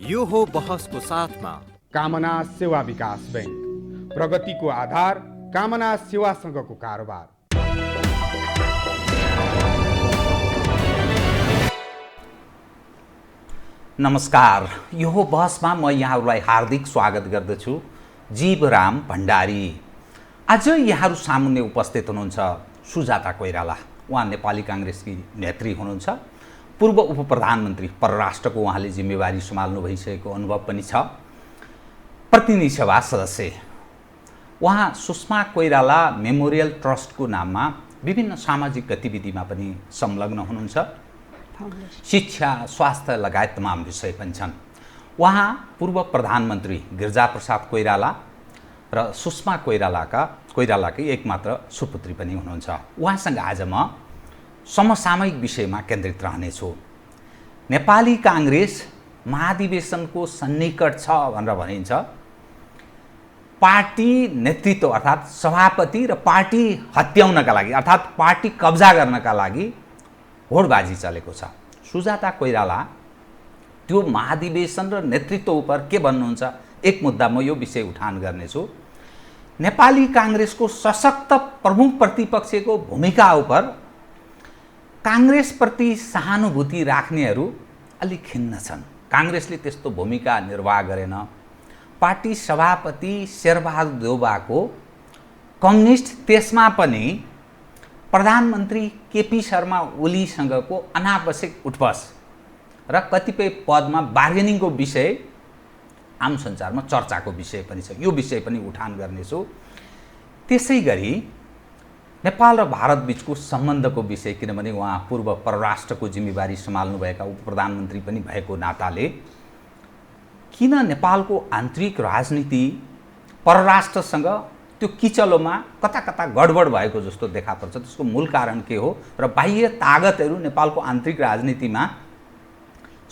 यो हो बहसको साथमा कामना सेवा विकास बैंक, प्रगतिको आधार कामना सेवासँगको कारोबार। नमस्कार, यो हो बहसमा म यहाँहरूलाई हार्दिक स्वागत गर्दछु। जीवराम भण्डारी। आज यहाँहरू सामुन्ने उपस्थित हुनुहुन्छ सुजाता कोइराला। उहाँ नेपाली काङ्ग्रेसकी नेत्री हुनुहुन्छ। पूर्व उप प्रधानमन्त्री, परराष्ट्रको उहाँले जिम्मेवारी सम्हाल्नु भइसकेको अनुभव पनि छ। प्रतिनिधि सभा सदस्य उहाँ सुषमा कोइराला मेमोरियल ट्रस्टको नाममा विभिन्न सामाजिक गतिविधिमा पनि संलग्न हुनुहुन्छ। शिक्षा, स्वास्थ्य लगायत तमाम विषय पनि छन्। उहाँ पूर्व प्रधानमन्त्री गिरिजाप्रसाद कोइराला र सुषमा कोइरालाकै एकमात्र सुपुत्री पनि हुनुहुन्छ। उहाँसँग आज म समसामयिक विषयमा केन्द्रित रहनेछु। नेपाली काङ्ग्रेस महाधिवेशनको सन्निकट छ भनेर भनिन्छ। पार्टी नेतृत्व अर्थात् सभापति र पार्टी हत्याउनका लागि अर्थात् पार्टी कब्जा गर्नका लागि होडबाजी चलेको छ। सुजाता कोइराला त्यो महाधिवेशन र नेतृत्व उप के भन्नुहुन्छ, एक मुद्दा म यो विषय उठान गर्नेछु। नेपाली काङ्ग्रेसको सशक्त प्रमुख प्रतिपक्षको भूमिका उप काङ्ग्रेसप्रति सहानुभूति राख्नेहरू अलिक खिन्न छन्। काङ्ग्रेसले त्यस्तो भूमिका निर्वाह गरेन। पार्टी सभापति शेरबहादुर देउवाको कम्युनिस्ट, त्यसमा पनि प्रधानमन्त्री केपी शर्मा ओलीसँगको अनावश्यक उठबस र कतिपय पदमा बार्गेनिङको विषय आम सञ्चारमा चर्चाको विषय पनि छ। यो विषय पनि उठान गर्नेछु। त्यसै गरी नेपाल र भारत बीचको सम्बन्धको विषय, किनभने उहाँ पूर्व परराष्ट्रको जिम्मेवारी सम्हाल्नुभएका उप प्रधानमन्त्री पनि भएको नाताले किन नेपालको आन्तरिक राजनीति परराष्ट्रसँग त्यो किचलोमा कता कता गडबड भएको जस्तो देखा पर्छ, त्यसको मूल कारण के हो र बाह्य तागतहरू नेपालको आन्तरिक राजनीतिमा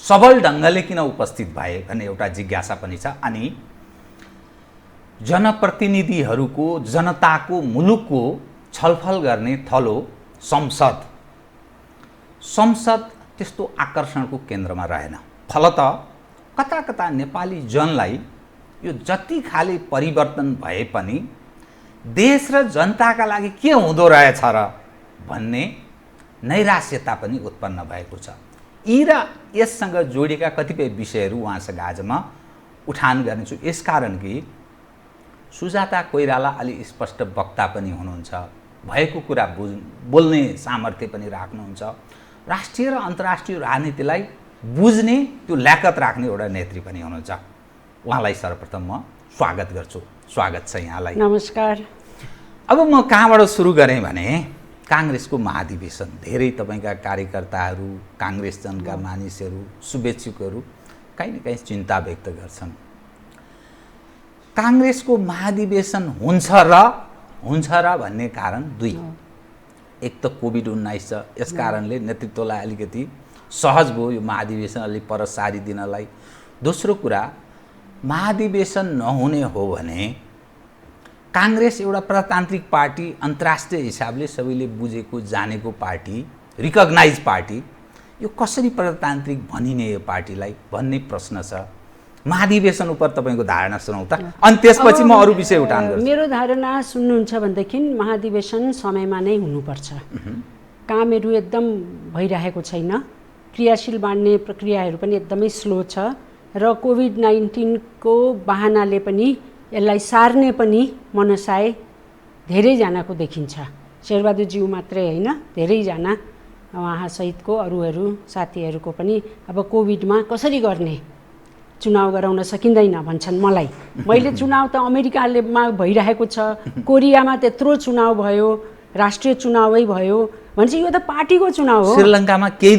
सबल ढङ्गले किन उपस्थित भए भन्ने एउटा जिज्ञासा पनि छ। अनि जनप्रतिनिधिहरूको, जनताको, मुलुकको छलफल गर्ने थलो संसद त्यस्तो आकर्षणको केन्द्रमा रहेन। फलत कता कता नेपाली जनलाई यो जति खाले परिवर्तन भए पनि देश र जनताका लागि के हुँदो रहेछ र भन्ने नैराश्यता पनि उत्पन्न भएको छ। यी र यससँग जोडिएका कतिपय विषयहरू उहाँसँग आज म उठान गर्नेछु। यसकारण कि सुजाता कोइराला अलि स्पष्ट वक्ता पनि हुनुहुन्छ, भएको कुरा बोल्ने सामर्थ्य पनि राख्नुहुन्छ, राष्ट्रिय र अन्तर्राष्ट्रिय राजनीतिलाई बुझ्ने त्यो ल्याकत राख्ने एउटा नेत्री पनि हुनुहुन्छ। उहाँलाई सर्वप्रथम म स्वागत गर्छु। स्वागत छ यहाँलाई। नमस्कार। अब म कहाँबाट सुरु गरेँ भने काङ्ग्रेसको महाधिवेशन, धेरै तपाईँका कार्यकर्ताहरू, काङ्ग्रेसजनका मानिसहरू, शुभेच्छुकहरू कहीँ न कहीँ चिन्ता व्यक्त गर्छन्। काङ्ग्रेसको महाधिवेशन हुन्छ र भन्ने कारण दुई। एक त कोभिड-19 छ, यस कारणले नेतृत्वलाई अलिकति सहज भयो यो महाधिवेशन अलि पर सारिदिनलाई। दोस्रो कुरा, महाधिवेशन नहुने हो भने काङ्ग्रेस एउटा प्रजातान्त्रिक पार्टी, अन्तर्राष्ट्रिय हिसाबले सबैले बुझेको जानेको पार्टी, रिकग्नाइज पार्टी, यो कसरी प्रजातान्त्रिक भनिने यो पार्टीलाई भन्ने प्रश्न छ। महाधिवेशन उप तपाईँको धारणा सुनाउँ त, अनि त्यसपछि म अरू विषय उठान गर्छु। मेरो धारणा सुन्नुहुन्छ भनेदेखि महाधिवेशन समयमा नै हुनुपर्छ। कामहरू एकदम भइरहेको छैन, क्रियाशील बाँड्ने प्रक्रियाहरू पनि एकदमै स्लो छ र कोभिड-19 को बहानाले पनि यसलाई सार्ने पनि मनसाय धेरैजनाको देखिन्छ। शेरबहादुरज्यू मात्रै होइन, धेरैजना उहाँसहितको अरूहरू साथीहरूको पनि अब कोभिडमा कसरी गर्ने, चुनाव गराउन सकिँदैन भन्छन्। मैले चुनाव त अमेरिकामा भइरहेको छ, कोरियामा त्यत्रो चुनाव भयो, राष्ट्रिय चुनावै भयो भन्छ, यो त पार्टीको चुनाव हो। श्रीलङ्कामा केही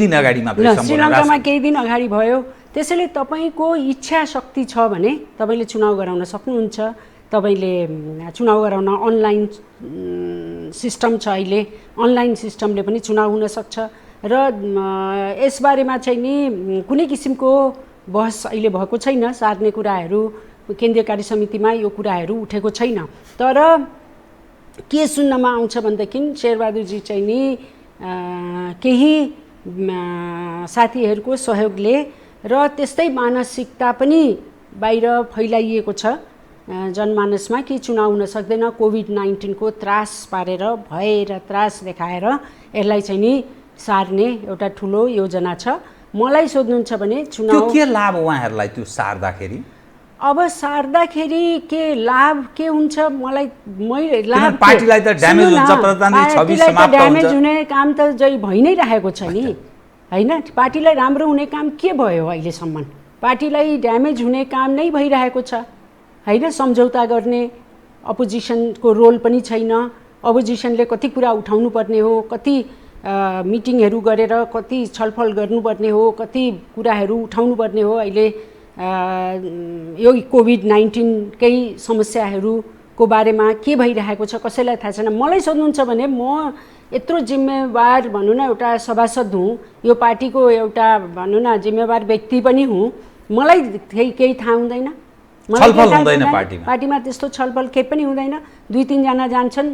दिन अगाडि भयो। त्यसैले तपाईँको इच्छा शक्ति छ भने तपाईँले चुनाव गराउन सक्नुहुन्छ। तपाईँले चुनाव गराउन अनलाइन सिस्टम छ, अहिले अनलाइन सिस्टमले पनि चुनाव हुन सक्छ र यसबारेमा चाहिँ नि कुनै किसिमको बहस अहिले भएको छैन। सार्ने कुराहरू केन्द्रीय कार्य समितिमा यो कुराहरू उठेको छैन। तर के सुन्नमा आउँछ भनेदेखि शेरबहादुरजी चाहिँ नि केही साथीहरूको सहयोगले र त्यस्तै मानसिकता पनि बाहिर फैलाइएको छ जनमानसमा कि चुनाव हुन सक्दैन, कोभिड-19 को त्रास पारेर भय र त्रास देखाएर यसलाई चाहिँ नि सार्ने एउटा ठुलो योजना छ। मलाई सोध्नुहुन्छ भने चुनाव के लाभ उहाँहरूलाई त्यो सार्दाखेरि? अब सार्दाखेरि के लाभ के हुन्छ मैले लाभ पार्टीलाई त ड्यामेज हुन्छ, प्रजातान्त्रिक छवि समाप्त हुन्छ। ड्यामेज हुने काम त जै भइ नै रहेको छ नि हैन। पार्टीलाई राम्रो हुने काम के भयो अहिलेसम्म? पार्टीलाई ड्यामेज हुने काम नै भइरहेको छ हैन। सम्झौता गर्ने अपोजिसनको रोल पनि छैन। अपोजिसनले कति कुरा उठाउनु पर्ने हो, कति मिटिङहरू गरेर कति छलफल गर्नुपर्ने हो, कति कुराहरू उठाउनु पर्ने हो। अहिले यो कोभिड-19 कै समस्याहरूको बारेमा के भइरहेको छ कसैलाई थाहा छैन। मलाई सोध्नुहुन्छ भने म यत्रो जिम्मेवार भनौँ न एउटा सभासद हुँ, यो पार्टीको एउटा भनौँ न जिम्मेवार व्यक्ति पनि हुँ, मलाई केही थाहा हुँदैन? छलफल हुँदैन पार्टीमा? पार्टीमा त्यस्तो छलफल केही पनि हुँदैन। 2-3 जना जान्छन्,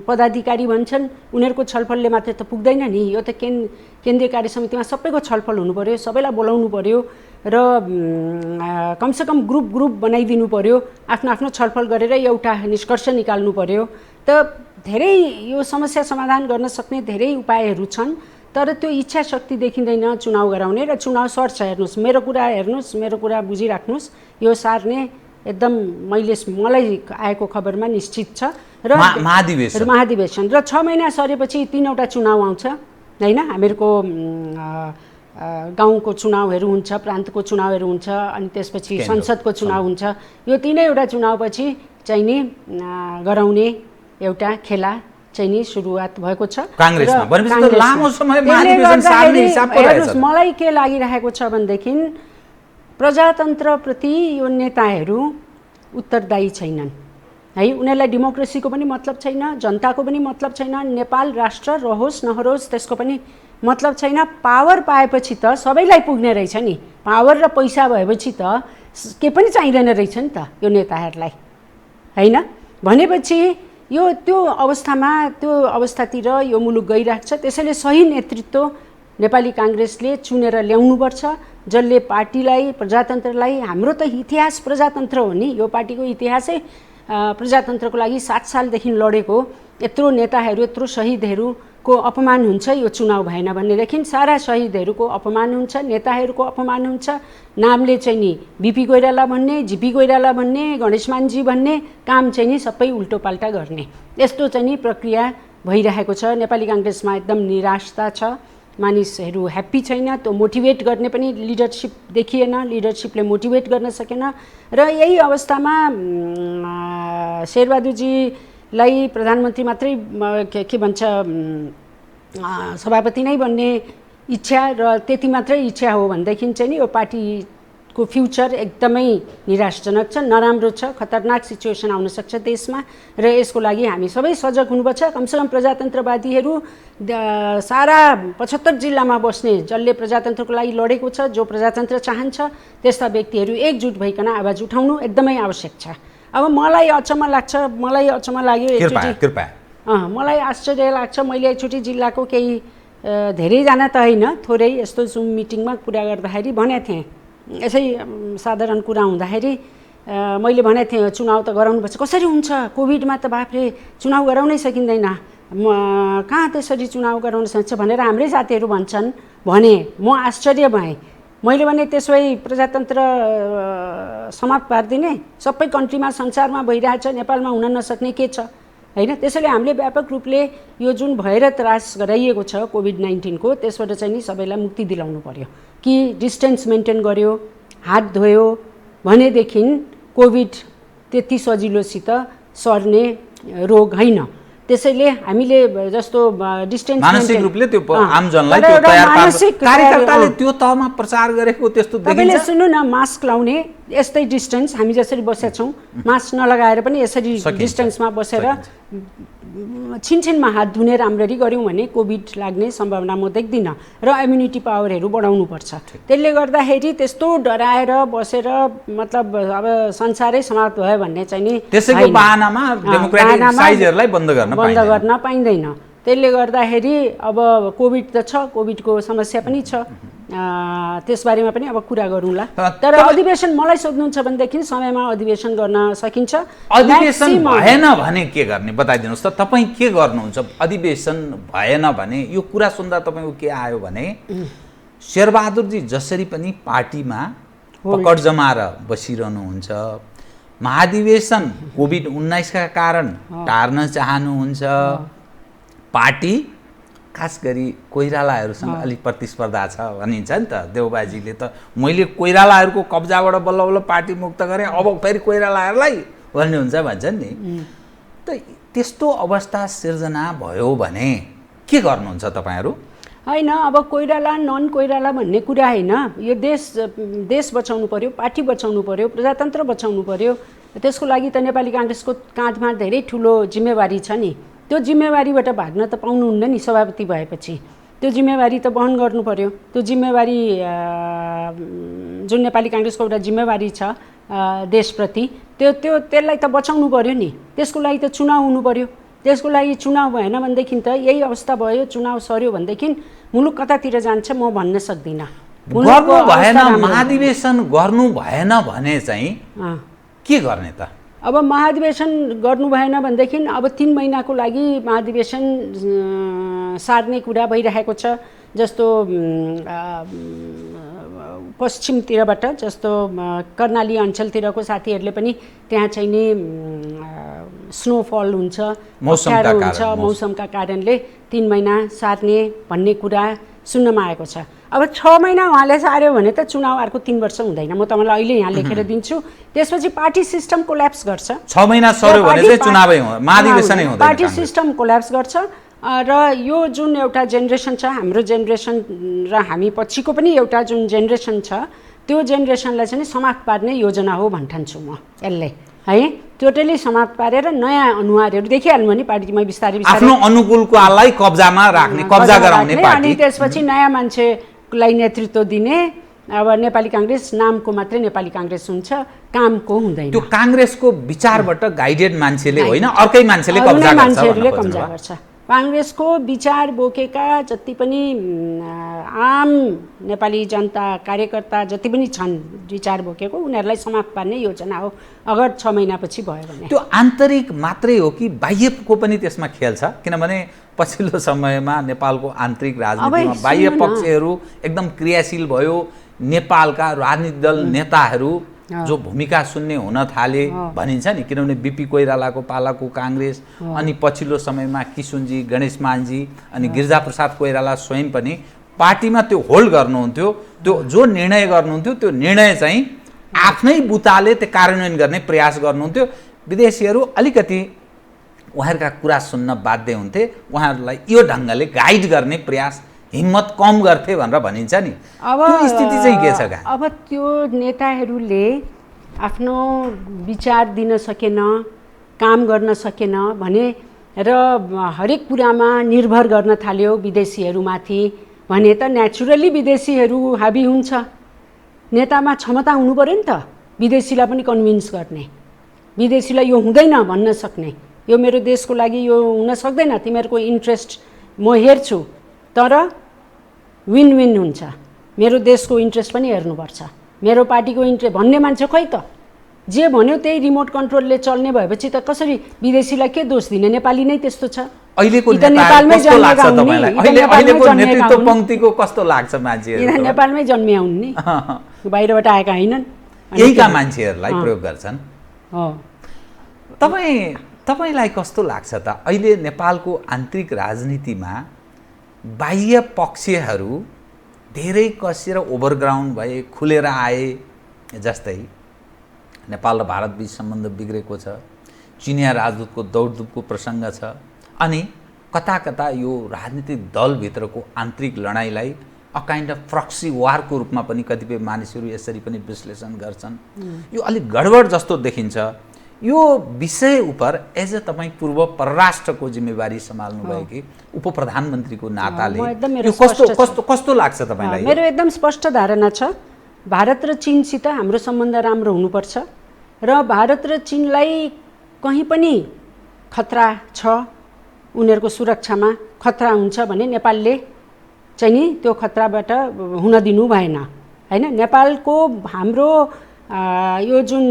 पदाधिकारी भन्छन्, उनीहरूको छलफलले मात्रै त पुग्दैन नि। यो त केन्द्रीय कार्य समितिमा सबैको छलफल हुनु पर्यो, सबैलाई बोलाउनु पर्यो र कमसेकम ग्रुप बनाइदिनु पर्यो, आफ्नो आफ्नो छलफल गरेर एउटा निष्कर्ष निकाल्नु पर्यो। त धेरै यो समस्या समाधान गर्न सक्ने धेरै उपायहरू छन्, तर त्यो इच्छा शक्ति देखिँदैन चुनाव गराउने। र चुनाव सर्छ, हेर्नुहोस् मेरो कुरा बुझिराख्नुहोस्, यो सार्ने एकदम मलाई आएको खबरमा निश्चित छ। र महाधिवेशन र 6 महिना सरेपछि 3वटा चुनाव आउँछ हैन। हामीहरूको गाउँको चुनावहरू हुन्छ, प्रान्तको चुनावहरू हुन्छ, अनि त्यसपछि संसदको चुनाव हुन्छ। यो 3वटा चुनावपछि चाहिँ नि गराउने एउटा खेला चाहिँ नि सुरुवात भएको छ कांग्रेसमा। भनेपछि त लामो समय महाधिवेशन सार्ने हिसाब पो रहेछ। मलाई के लागिरहेको छ भनेदेखि प्रजातन्त्रप्रति यो नेताहरू उत्तरदायी छैनन् है। उनीहरूलाई डेमोक्रेसीको पनि मतलब छैन, जनताको पनि मतलब छैन, नेपाल राष्ट्र रहोस् नहोस् त्यसको पनि मतलब छैन। पावर पाएपछि त सबैलाई पुग्ने रहेछ नि, पावर र पैसा भएपछि त के पनि चाहिँदैन रहेछ नि त यो नेताहरूलाई हैन। भनेपछि यो त्यो अवस्थातिर यो मुलुक गइरहेको छ। त्यसैले सही नेतृत्व नेपाली कांग्रेसले चुनेर ल्याउनुपर्छ, जसले पार्टीलाई प्रजातन्त्रलाई, हाम्रो त इतिहास प्रजातन्त्र हो नि, यो पार्टीको इतिहासै प्रजातन्त्रको लागि 7 सालदेखि लडेको। यत्रो नेताहरू यत्रो शहीदहरूको अपमान हुन्छ यो चुनाव भएन भनेदेखि, सारा शहीदहरूको अपमान हुन्छ, नेताहरूको अपमान हुन्छ। नामले चाहिँ नि बीपी कोइराला भन्ने, जीपी कोइराला भन्ने, गणेशमानजी भन्ने काम चाहिँ नि सबै उल्टोपाल्टा गर्ने, यस्तो चाहिँ नि प्रक्रिया भइरहेको छ। नेपाली कांग्रेसमा एकदम निराशा छ, मानिसहरू ह्याप्पी छैन। त्यो मोटिभेट गर्ने पनि लिडरसिप देखिएन, लिडरसिपले मोटिभेट गर्न सकेन। र यही अवस्थामा शेरबहादुरजीलाई प्रधानमन्त्री मात्रै के भन्छ सभापति नै बन्ने इच्छा र त्यति मात्रै इच्छा हो भनेदेखि चाहिँ नि यो पार्टीको फ्युचर एकदमै निराशजनक छ, नराम्रो छ, खतरनाक सिचुएसन आउन सक्छ देशमा। र यसको लागि हामी सबै सजग हुनुपर्छ। कमसेकम प्रजातन्त्रवादीहरू सारा 75 जिल्लामा बस्ने, जसले प्रजातन्त्रको लागि लडेको छ, जो प्रजातन्त्र चाहन्छ, त्यस्ता व्यक्तिहरू एकजुट भइकन आवाज उठाउनु एकदमै आवश्यक छ। अब मलाई अचम्म लाग्यो एकचोटि, मलाई आश्चर्य लाग्छ। मैले एकचोटि जिल्लाको केही धेरैजना त होइन, थोरै यस्तो जुम मिटिङमा कुरा गर्दाखेरि भनेको थिएँ, यसै साधारण कुरा हुँदाखेरि मैले भनेको थिएँ चुनाव त गराउनुपर्छ। कसरी हुन्छ, कोभिडमा त बाफरे चुनाव गराउनै सकिँदैन, कहाँ त्यसरी चुनाव गराउन सक्छ भनेर हाम्रै साथीहरू भन्छन् भने म आश्चर्य भएँ। मैले भने त्यसो भए प्रजातन्त्र समाप्त पारिदिने, सबै कन्ट्रीमा संसारमा भइरहेछ, नेपालमा हुन नसक्ने के छ हैन। त्यसैले हामीले व्यापक रूपले यो जुन भएर त्रास गराइएको छ कोभिड-19 को, त्यसबाट चाहिँ नि सबैलाई मुक्ति दिलाउनु पर्यो कि डिस्टेन्स मेन्टेन गर्यो, हात धोयो भनेदेखि कोभिड त्यति सजिलोसित सर्ने रोग होइन। त्यसैले हामीले जस्तो डिस्टेन्स मानसिक रूपले त्यो आमजनलाई त्यो तयार पार्न कार्यकर्ताले त्यो तहमा प्रचार गरेको त्यस्तो देखिन्छ। तपाईले सुन्नु न, मास्क लाउने, यस्तै डिस्टेन्स हामी जसरी बसेका छौँ, मास्क नलगाएर पनि यसरी डिस्टेन्समा बसेर छिनछिनमा हात धुने राम्ररी गऱ्यौँ भने कोभिड लाग्ने सम्भावना म देख्दिनँ। र इम्युनिटी पावरहरू बढाउनुपर्छ। त्यसले गर्दाखेरि त्यस्तो डराएर बसेर मतलब अब संसारै समाप्त भयो भन्ने चाहिँ नि त्यसैको बहानामा डेमोक्रेटिक साइजहरूलाई बन्द गर्न पाइँदैन। त्यसले गर्दाखेरि अब कोभिड त छ, कोभिडको समस्या पनि छ त्यसबारेमा पनि अब कुरा गरौँला। तर अधिवेशन मलाई सोध्नुहुन्छ भनेदेखि समयमा अधिवेशन गर्न सकिन्छ। अधिवेशन भएन भने के गर्ने बताइदिनुहोस् त, तपाईँ के गर्नुहुन्छ? अधिवेशन भएन भने यो कुरा सुन्दा तपाईँको के आयो भने शेरबहादुरजी जसरी पनि पार्टीमा पकड जमाएर बसिरहनुहुन्छ, महाधिवेशन कोभिड-19 का कारण टार्न चाहनुहुन्छ, पार्टी खास गरी कोइरालाहरूसँग अलिक प्रतिस्पर्धा छ भनिन्छ नि त। देउबाजीले त मैले कोइरालाहरूको कब्जाबाट बल्ल बल्ल पार्टी मुक्त गरेँ, अब फेरि कोइरालाहरूलाई भन्ने हुन्छ भन्छन् नि। त त्यस्तो अवस्था सिर्जना भयो भने के गर्नुहुन्छ तपाईँहरू? होइन, अब कोइराला नन कोइराला भन्ने कुरा होइन। यो देश बचाउनु पर्यो, पार्टी बचाउनु पर्यो, प्रजातन्त्र बचाउनु पर्यो। त्यसको लागि त नेपाली काङ्ग्रेसको काँधमा धेरै ठुलो जिम्मेवारी छ नि। त्यो जिम्मेवारीबाट भाग्न त पाउनुहुन्न नि। सभापति भएपछि त्यो जिम्मेवारी त वहन गर्नु पर्यो। त्यो जिम्मेवारी जुन नेपाली काङ्ग्रेसको एउटा जिम्मेवारी छ देशप्रति, त्यसलाई त बचाउनु पर्यो नि। त्यसको लागि त चुनाव हुनु पर्यो। त्यसको लागि चुनाव भएन भनेदेखि त यही अवस्था भयो, चुनाव सर्यो भनेदेखि मुलुक कतातिर जान्छ म भन्न सक्दिनँ। गर्नु भएन, महाधिवेशन गर्नु भएन भने चाहिँ के गर्ने त? अब महाधिवेशन गर्नु भएन भनेदेखि अब 3 महिनाको लागि महाधिवेशन सार्ने कुरा भइरहेको छ। जस्तो पश्चिमतिरबाट, जस्तो कर्णाली अञ्चलतिरको साथीहरूले पनि त्यहाँ चाहिँ नि स्नोफल हुन्छ, अप्ठ्यारो हुन्छ, मौसमका कारणले 3 महिना सार्ने भन्ने कुरा सुन्नमा आएको छ। अब 6 महिना उहाँले सार्यो भने त चुनाव अर्को 3 वर्ष हुँदैन। म तपाईँलाई अहिले यहाँ लेखेर दिन्छु। त्यसपछि पार्टी सिस्टम कोल्याप्स गर्छ। 6 महिना सर्यो भने चाहिँ चुनावै हो, महाधिवेशनै हुँदैन। पार्टी सिस्टम कोल्याप्स गर्छ र यो जुन एउटा जेनेरेसन छ, हाम्रो जेनेरेसन र हामी पछिको पनि एउटा जुन जेनेरेसन छ, त्यो जेनेरेसनलाई चाहिँ समाप्त पार्ने योजना हो भन्ठान्छु म यसले, है। टोटली समाप्त पारेर नयाँ अनुहारहरू देखिहाल्नु भने पार्टीमा बिस्तारै बिस्तारै आफ्नो अनुकूलको आललाई कब्जामा राख्ने, कब्जा गराउने पार्टी, अनि त्यसपछि नयाँ मान्छेलाई नेतृत्व दिने। अब नेपाली काङ्ग्रेस नामको मात्रै नेपाली काङ्ग्रेस हुन्छ, कामको हुँदैन। त्यो काङ्ग्रेसको विचारबाट गाइडेड मान्छेले होइन, अर्कै मान्छेले कब्जा गर्छ। काङ्ग्रेसको विचार बोकेका जति पनि आम नेपाली जनता, कार्यकर्ता जति पनि छन् विचार बोकेको, उनीहरूलाई समाप्त पार्ने योजना हो अगर 6 महिनापछि भयो भने। त्यो आन्तरिक मात्रै हो कि बाह्यको पनि त्यसमा खेल छ? किनभने पछिल्लो समयमा नेपालको आन्तरिक राजनीतिमा बाह्य पक्षहरू एकदम क्रियाशील भयो। नेपालका राजनीतिक दल नेताहरू जो भूमिका शून्य हुन थाले भनिन्छ नि। किनभने बीपी कोइरालाको पालाको काङ्ग्रेस, अनि पछिल्लो समयमा किशुनजी, गणेशमानजी अनि गिरिजाप्रसाद कोइराला स्वयं पनि पार्टीमा त्यो होल्ड गर्नुहुन्थ्यो। त्यो जो निर्णय गर्नुहुन्थ्यो त्यो निर्णय चाहिँ आफ्नै बुताले त्यो कार्यान्वयन गर्ने प्रयास गर्नुहुन्थ्यो। विदेशीहरू अलिकति उहाँहरूका कुरा सुन्न बाध्य हुन्थे, उहाँहरूलाई यो ढङ्गले गाइड गर्ने प्रयास, हिम्मत कम गर्थे भनेर भनिन्छ नि। अब त्यो स्थिति चाहिँ के छ? अब त्यो नेताहरूले आफ्नो विचार दिन सकेन, काम गर्न सकेन भने र हरेक कुरामा निर्भर गर्न थाल्यो विदेशीहरूमाथि भने त नेचुरली विदेशीहरू हाबी हुन्छ। नेतामा क्षमता हुनु पर्यो नि त, विदेशीलाई पनि कन्भिन्स गर्ने, विदेशीलाई यो हुँदैन भन्न सक्ने, यो मेरो देशको लागि यो हुन सक्दैन, तिमीहरूको इन्ट्रेस्ट म हेर्छु तर विन विन हुन्छ, मेरो देशको इन्ट्रेस्ट पनि हेर्नुपर्छ, मेरो पार्टीको इन्ट्रेस्ट भन्ने मान्छे खोइ त। जे भन्यो त्यही रिमोट कन्ट्रोलले चल्ने भएपछि त कसरी विदेशीलाई के दोष दिने? नेपाली नै त्यस्तो छ। अहिलेको नेपालमै जन्मेका हुन्, अहिलेको नेतृत्व पंक्तिको कस्तो लाग्छ मान्छेहरू? नेपालमै जन्मिया हुन् नि, बाहिरबाट आएका हैनन्, यहीका मान्छेहरूलाई प्रयोग गर्छन्। तपाईलाई कस्तो लाग्छ त अहिले नेपालको आन्तरिक राजनीतिमा बाह्य पक्षहरू धेरै कसेर ओभरग्राउन्ड भए, खुलेर आए? जस्तै नेपाल र भारत बीच सम्बन्ध बिग्रेको छ, चिनिया राजदूतको दौडधुपको प्रसङ्ग छ, अनि कता कता यो राजनीतिक दलभित्रको आन्तरिक लडाइँलाई अ काइन्ड अफ प्रक्सी वारको रूपमा पनि कतिपय मानिसहरू यसरी पनि विश्लेषण गर्छन्। यो अलिक गडबड जस्तो देखिन्छ। यो विषय उपर एज अ तपाईँ पूर्व परराष्ट्रको जिम्मेवारी सम्हाल्नु भएकी उप प्रधानमन्त्रीको नाताले यो कस्तो लाग्छ तपाईँलाई? मेरो एकदम स्पष्ट धारणा छ, भारत र चीनसित हाम्रो सम्बन्ध राम्रो हुनुपर्छ र भारत र चीनलाई कहीँ पनि खतरा छ, उनीहरूको सुरक्षामा खतरा हुन्छ भने नेपालले चाहिँ नि त्यो खतराबाट हुन दिनु भएन हैन। नेपालको हाम्रो यो जुन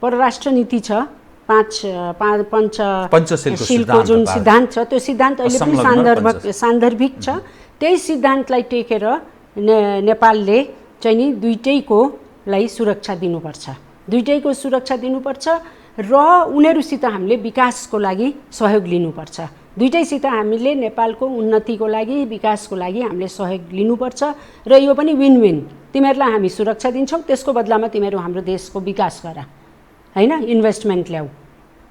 परराष्ट्र नीति छ पञ्चशीलको जुन सिद्धान्त छ त्यो सिद्धान्त अहिले पनि सान्दर्भिक छ। त्यही सिद्धान्तलाई टेकेर नेपालले चाहिँ नि दुईटैकोलाई सुरक्षा दिनुपर्छ, दुईटैको सुरक्षा दिनुपर्छ र उनीहरूसित हामीले विकासको लागि सहयोग लिनुपर्छ। दुईटैसित हामीले नेपालको उन्नतिको लागि विकासको लागि हामीले सहयोग लिनुपर्छ र यो पनि विन विन। तिमीहरूलाई हामी सुरक्षा दिन्छौँ, त्यसको बदलामा तिमीहरू हाम्रो देशको विकास गर हैन, इन्भेस्टमेन्ट ल्याऊ।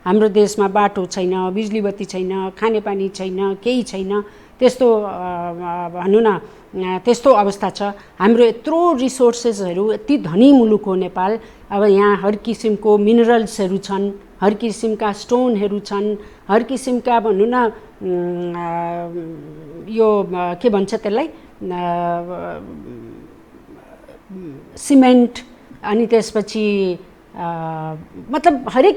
हाम्रो देशमा बाटो छैन, बिजुली बत्ती छैन, खानेपानी छैन, केही छैन, त्यस्तो भनौँ न त्यस्तो अवस्था छ। हाम्रो यत्रो रिसोर्सेसहरू, यति धनी मुलुक हो नेपाल। अब यहाँ हर किसिमको मिनरल्सहरू छन्, हर किसिमका स्टोनहरू छन्, हर किसिमका भनौँ न यो के भन्छ त्यसलाई सिमेन्ट, अनि त्यसपछि मतलब हरेक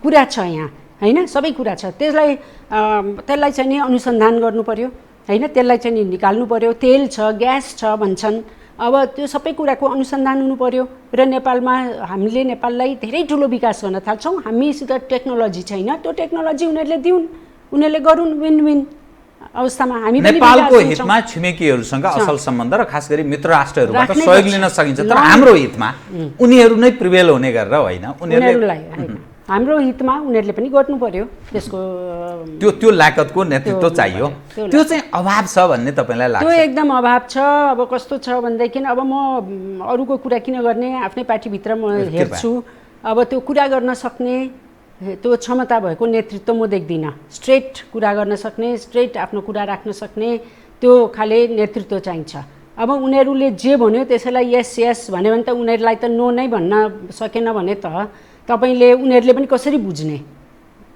कुरा छ यहाँ हैन, सबै कुरा छ। त्यसलाई चाहिँ नि अनुसन्धान गर्नु पर्यो हैन, त्यसलाई चाहिँ नि निकाल्नु पर्यो। तेल छ, ग्यास छ भन्छन्, अब त्यो सबै कुराको अनुसन्धान हुनु पर्यो र नेपालमा हामीले नेपाललाई धेरै ठुलो विकास गर्न थाल्छौँ। हामीसित टेक्नोलोजी छैन, त्यो टेक्नोलोजी उनीहरूले दिउन्, उनीहरूले गरून्, विन विन अवस्थामा हामी पनि नेपालको हितमा छिमेकीहरूसँग असल सम्बन्ध र खास गरी मित्र राष्ट्रहरूबाट सहयोग लिन सकिन्छ, तर हाम्रो हितमा उनीहरू नै प्रिभेल हुने गरेर होइन, उनीहरूलाई हाम्रो हितमा उनीहरूले पनि गर्नु पर्यो। त्यसको त्यो लायकतको नेतृत्व चाहियो। त्यो चाहिँ अभाव छ भन्ने तपाईँलाई लाग्छ? त्यो एकदम अभाव छ। अब कस्तो छ भनेदेखि अब म अरूको कुरा किन गर्ने, आफ्नै पार्टीभित्र म हेर्छु। अब त्यो कुरा गर्न सक्ने त्यो क्षमता भएको नेतृत्व म देख्दिनँ। स्ट्रेट कुरा गर्न सक्ने, स्ट्रेट आफ्नो कुरा राख्न सक्ने त्यो खाले नेतृत्व चाहिन्छ। अब उनीहरूले जे भन्यो त्यसैलाई यस यस भन्यो भने त उनीहरूलाई त नो नै भन्न सकेन भने त तपाईले उनीहरूले पनि कसरी बुझ्ने?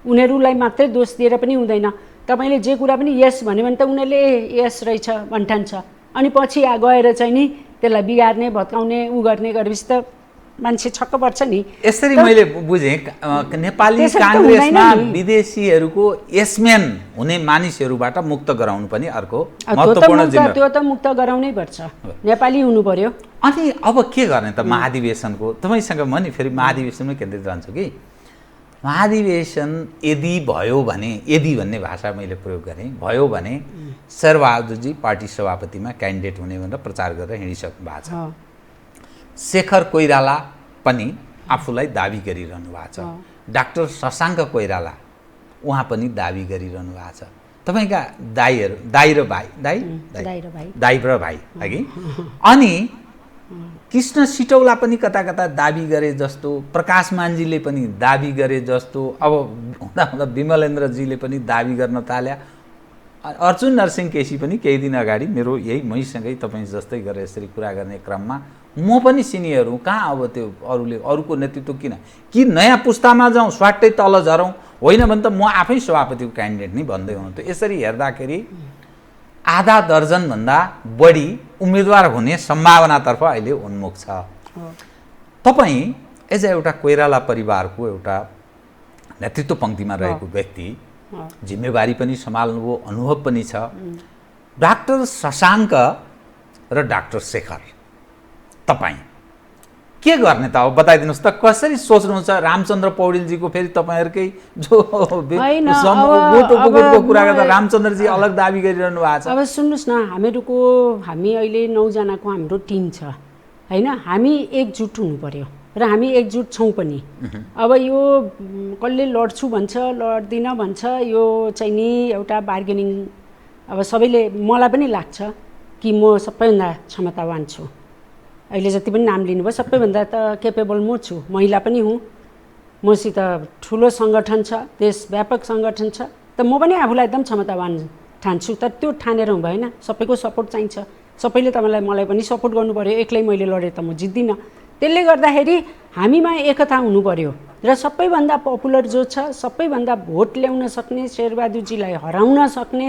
उनीहरूलाई मात्रै दोष दिएर पनि हुँदैन। तपाईले जे कुरा पनि यस भन्यो भने त उनीहरूले यस रहेछ भन्ठान्छ, अनि पछि गएर चाहिँ नि त्यसलाई बिगार्ने, भत्काउने, उ गर्ने गरेपछि त मान्छे छक्क पर्छ नि। यसरी मैले बुझेँ नेपाली काङ्ग्रेसमा विदेशीहरूको यसम्यान हुने मानिसहरूबाट मुक्त गराउनु पनि अर्को महत्त्वपूर्ण जिम्मेवारी। त्यो त मुक्त गराउनै पर्छ, नेपाली हुनु पर्यो। अनि अब के गर्ने त महाधिवेशनको? तपाईँसँग म नि फेरि महाधिवेशनमै केन्द्रित रहन्छु कि महाधिवेशन यदि भयो भने, यदि भन्ने भाषा मैले प्रयोग गरेँ, भयो भने शेरबहादुरजी पार्टी सभापतिमा क्यान्डिडेट हुने भनेर प्रचार गरेर हिँडिसक्नु भएको छ। शेखर कोइराला पनि आफूलाई दाबी गरिरहनु भएको छ। डाक्टर शशाङ्क कोइराला उहाँ पनि दाबी गरिरहनु भएको छ। तपाईँका दाइ र भाइ हगि। अनि कृष्ण सिटौला पनि कता कता दाबी गरे जस्तो, प्रकाश मान्जीले पनि दाबी गरे जस्तो, अब हुँदा हुँदा विमलेन्द्रजीले पनि दाबी गर्न थाल्या। अर्जुन नरसिंह केसी पनि केही दिन अगाडि मेरो यही मैसँगै तपाईँ जस्तै गरेर यसरी कुरा गर्ने क्रममा म पनि सिनियर हुँ, कहाँ अब त्यो अरूको नेतृत्व कि नयाँ पुस्तामा जाउँ, स्वाटै तल झरौँ, होइन भने त म आफै सभापतिको क्यान्डिडेट नै भन्दै हुनुहुन्थ्यो। यसरी हेर्दाखेरि आधा दर्जनभन्दा बढी उम्मेदवार हुने सम्भावनातर्फ अहिले उन्मुख छ। तपाईँ एज एउटा कोइराला परिवारको एउटा नेतृत्व पङ्क्तिमा रहेको व्यक्ति, जिम्मेवारी पनि सम्हाल्नुभयो, अनुभव पनि छ। डाक्टर शशाङ्क र डाक्टर शेखर तपाईँ के गर्ने त अब बताइदिनुहोस् त, कसरी सोच्नुहुन्छ? रामचन्द्र पौडेलजीको फेरि तपाईँहरूकै जो गोटोको कुरा गर्दा रामचन्द्रजी अलग दाबी गरिरहनु भएको छ। अब सुन्नुहोस् न, हामी अहिले 9 जनाको हाम्रो टिम छ हैन, हामी एकजुट हुनु पर्यो र हामी एकजुट छौँ पनि। अब यो कसले लड्छु भन्छ, लड्दिनँ भन्छ, यो चाहिँ नि एउटा बार्गेनिङ। अब सबैले, मलाई पनि लाग्छ कि म सबैभन्दा क्षमतावान छु। अहिले जति पनि नाम लिनुभयो सबैभन्दा त केपेबल म छु, महिला पनि हुँ, मसित ठुलो सङ्गठन छ, देशव्यापक सङ्गठन छ, त म पनि आफूलाई एकदम क्षमतावान ठान्छु। तर त्यो ठानेर भएन, सबैको सपोर्ट चाहिन्छ। सबैले तपाईँलाई मलाई पनि सपोर्ट गर्नु पर्यो। एक्लै मैले लडेँ त म जित्दिनँ। त्यसले गर्दाखेरि हामीमा एकता हुनु पर्यो र सबैभन्दा पपुलर जो छ, सबैभन्दा भोट ल्याउन सक्ने, शेरबहादुरजीलाई हराउन सक्ने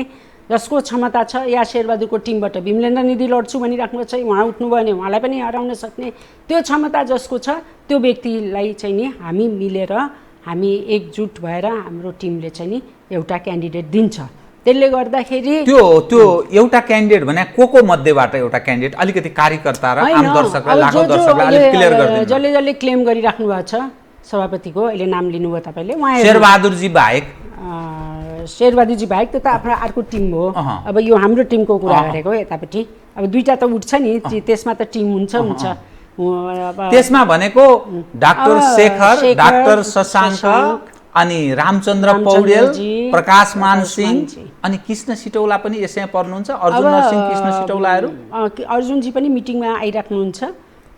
जसको क्षमता छ, या शेरबहादुरको टिमबाट विमलेन्द्र निधि लड्छु भनिराख्नु छ, उहाँ उठ्नुभयो भने उहाँलाई पनि हराउन सक्ने त्यो क्षमता जसको छ, त्यो व्यक्तिलाई चाहिँ नि हामी मिलेर, हामी एकजुट भएर हाम्रो टिमले चाहिँ नि एउटा क्यान्डिडेट दिन्छ। त्यसले गर्दाखेरि त्यो त्यो एउटा क्यान्डिडेट भने को मध्येबाट एउटा क्यान्डिडेट अलिकति कार्यकर्ता र आम दर्शकलाई लाखौँ दर्शकलाई अलिक क्लियर गरिदिनु। जसले क्लेम गरिराख्नु भएको छ सभापतिको, अहिले नाम लिनुभयो तपाईँले, उहाँ शेरबहादुरजी बाहेक शेरबहादुरजी बाहेक त्यो त आफ्नो अर्को टिम हो। अब यो हाम्रो टिमको कुरा गरेको यतापट्टि, अब दुईटा त उठ्छ नि, त्यसमा त टिम हुन्छ। त्यसमा भनेको डाक्टर शेखर, डाक्टर शशाङ्क, अनि रामचन्द्र पौडेल, प्रकाश मान सिंह अनि कृष्ण सिटौला पनि यसैमा पर्नुहुन्छ, अर्जुन नरसिंह कृष्ण सिटौलाहरू। अर्जुनजी पनि मिटिङमा आइराख्नुहुन्छ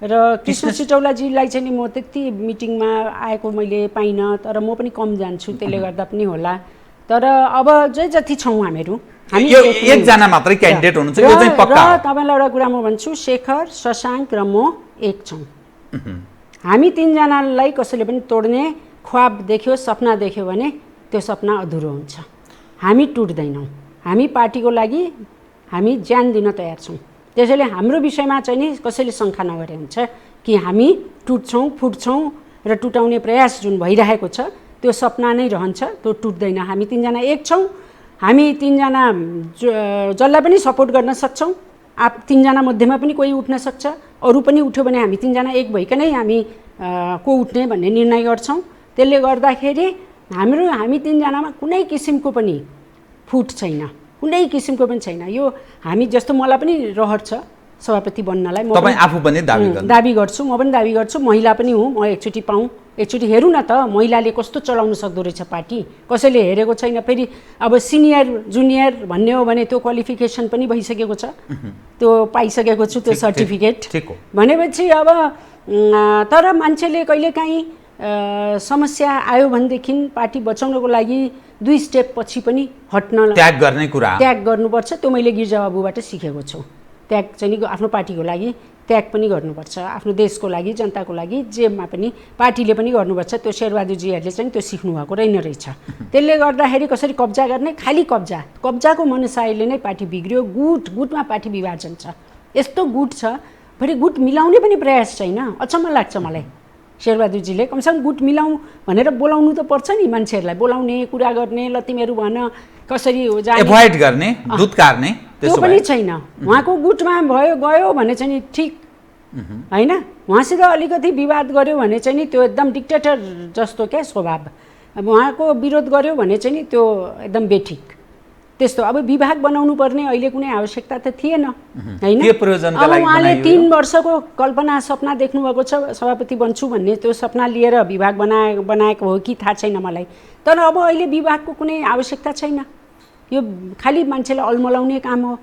र कृष्ण सिटौलाजीलाई चाहिँ नि म त्यति मिटिङमा आएको मैले पाइनँ, तर म पनि कम जान्छु, त्यसले गर्दा पनि होला। तर अब जति छौँ हामीहरू एकजना मात्रै क्यान्डिडेट हुनुहुन्छ, यो चाहिँ पक्का हो। तपाईँलाई एउटा कुरा म भन्छु, शेखर, शशाङ्क र म एक छौँ। हामी तीनजनालाई कसैले पनि तोड्ने ख्वाब देख्यो, सपना देख्यो भने त्यो सपना अधुरो हुन्छ। हामी टुट्दैनौँ, हामी पार्टीको लागि हामी ज्यान दिन तयार छौँ। त्यसैले हाम्रो विषयमा चाहिँ नि कसैले शङ्का नगरे हुन्छ कि हामी टुट्छौँ, फुट्छौँ र टुटाउने प्रयास जुन भइरहेको छ त्यो सपना नै रहन्छ, त्यो टुट्दैन। हामी तीनजना एक छौँ, हामी तीनजना जसलाई पनि सपोर्ट गर्न सक्छौँ। तीनजना मध्येमा पनि कोही उठ्न सक्छ, अरू पनि उठ्यो भने हामी तीनजना एक भइकनै हामी को उठ्ने भन्ने निर्णय गर्छौँ। त्यसले गर्दाखेरि हामी तीनजनामा कुनै किसिमको पनि फुट छैन, कुनै किसिमको पनि छैन। यो हामी जस्तो मलाई पनि रहर छ सभापति बन्नलाई, म आफू पनि दाबी गर्छु, म पनि दाबी गर्छु, महिला पनि हुँ, म एकचोटि पाऊँ, एकचोटि हेरौँ न त महिलाले कस्तो चलाउन सक्दो रहेछ पार्टी, कसैले हेरेको छैन। फेरि अब सिनियर जुनियर भन्ने हो भने त्यो क्वालिफिकेसन पनि भइसकेको छ, त्यो पाइसकेको छु त्यो सर्टिफिकेट भनेपछि। अब तर मान्छेले कहिलेकाहीँ समस्या आयो भनेदेखि पार्टी बचाउनको लागि 2 स्टेप पछि पनि हट्न, त्याग गर्ने कुरा, त्याग गर्नुपर्छ। त्यो मैले गिर्जाबाबुबाट सिकेको छु। त्याग चाहिँ आफ्नो पार्टीको लागि त्याग पनि गर्नुपर्छ, आफ्नो देशको लागि, जनताको लागि, जेमा पनि पार्टीले पनि गर्नुपर्छ। त्यो शेरबहादुरजीहरूले चाहिँ त्यो सिक्नु भएको रहेछ। त्यसले गर्दाखेरि कसरी कब्जा गर्ने, खालि कब्जाको मनसायले नै पार्टी बिग्रियो। गुटमा पार्टी विभाजन छ, यस्तो गुट छ, फेरि गुट मिलाउने पनि प्रयास छैन। अचम्म लाग्छ मलाई, शेरबहादुरजीले कमसेकम गुट मिलाउँ भनेर बोलाउनु त पर्छ नि, मान्छेहरूलाई बोलाउने, कुरा गर्ने, ल तिमीहरू भन कसरी हो जाने, एभोइड गर्ने, दुत्कारने, त्यो पनि छैन। उहाँको गुटमा गयो भने चाहिँ नि ठिक होइन, उहाँसित अलिकति विवाद गऱ्यो भने चाहिँ नि त्यो एकदम डिक्टेटर जस्तो क्या स्वभाव। अब उहाँको विरोध गऱ्यो भने चाहिँ नि त्यो एकदम बेठिक त्यस्तो। अब विभाग बनाउनु पर्ने अहिले कुनै आवश्यकता त थिएन होइन। अब उहाँले 3 वर्षको कल्पना सपना देख्नुभएको छ, सभापति बन्छु भन्ने, त्यो सपना लिएर विभाग बनाएको हो कि थाहा छैन मलाई। तर अब अहिले विभागको कुनै आवश्यकता छैन, यो खालि मान्छेलाई अल्मलाउने काम हो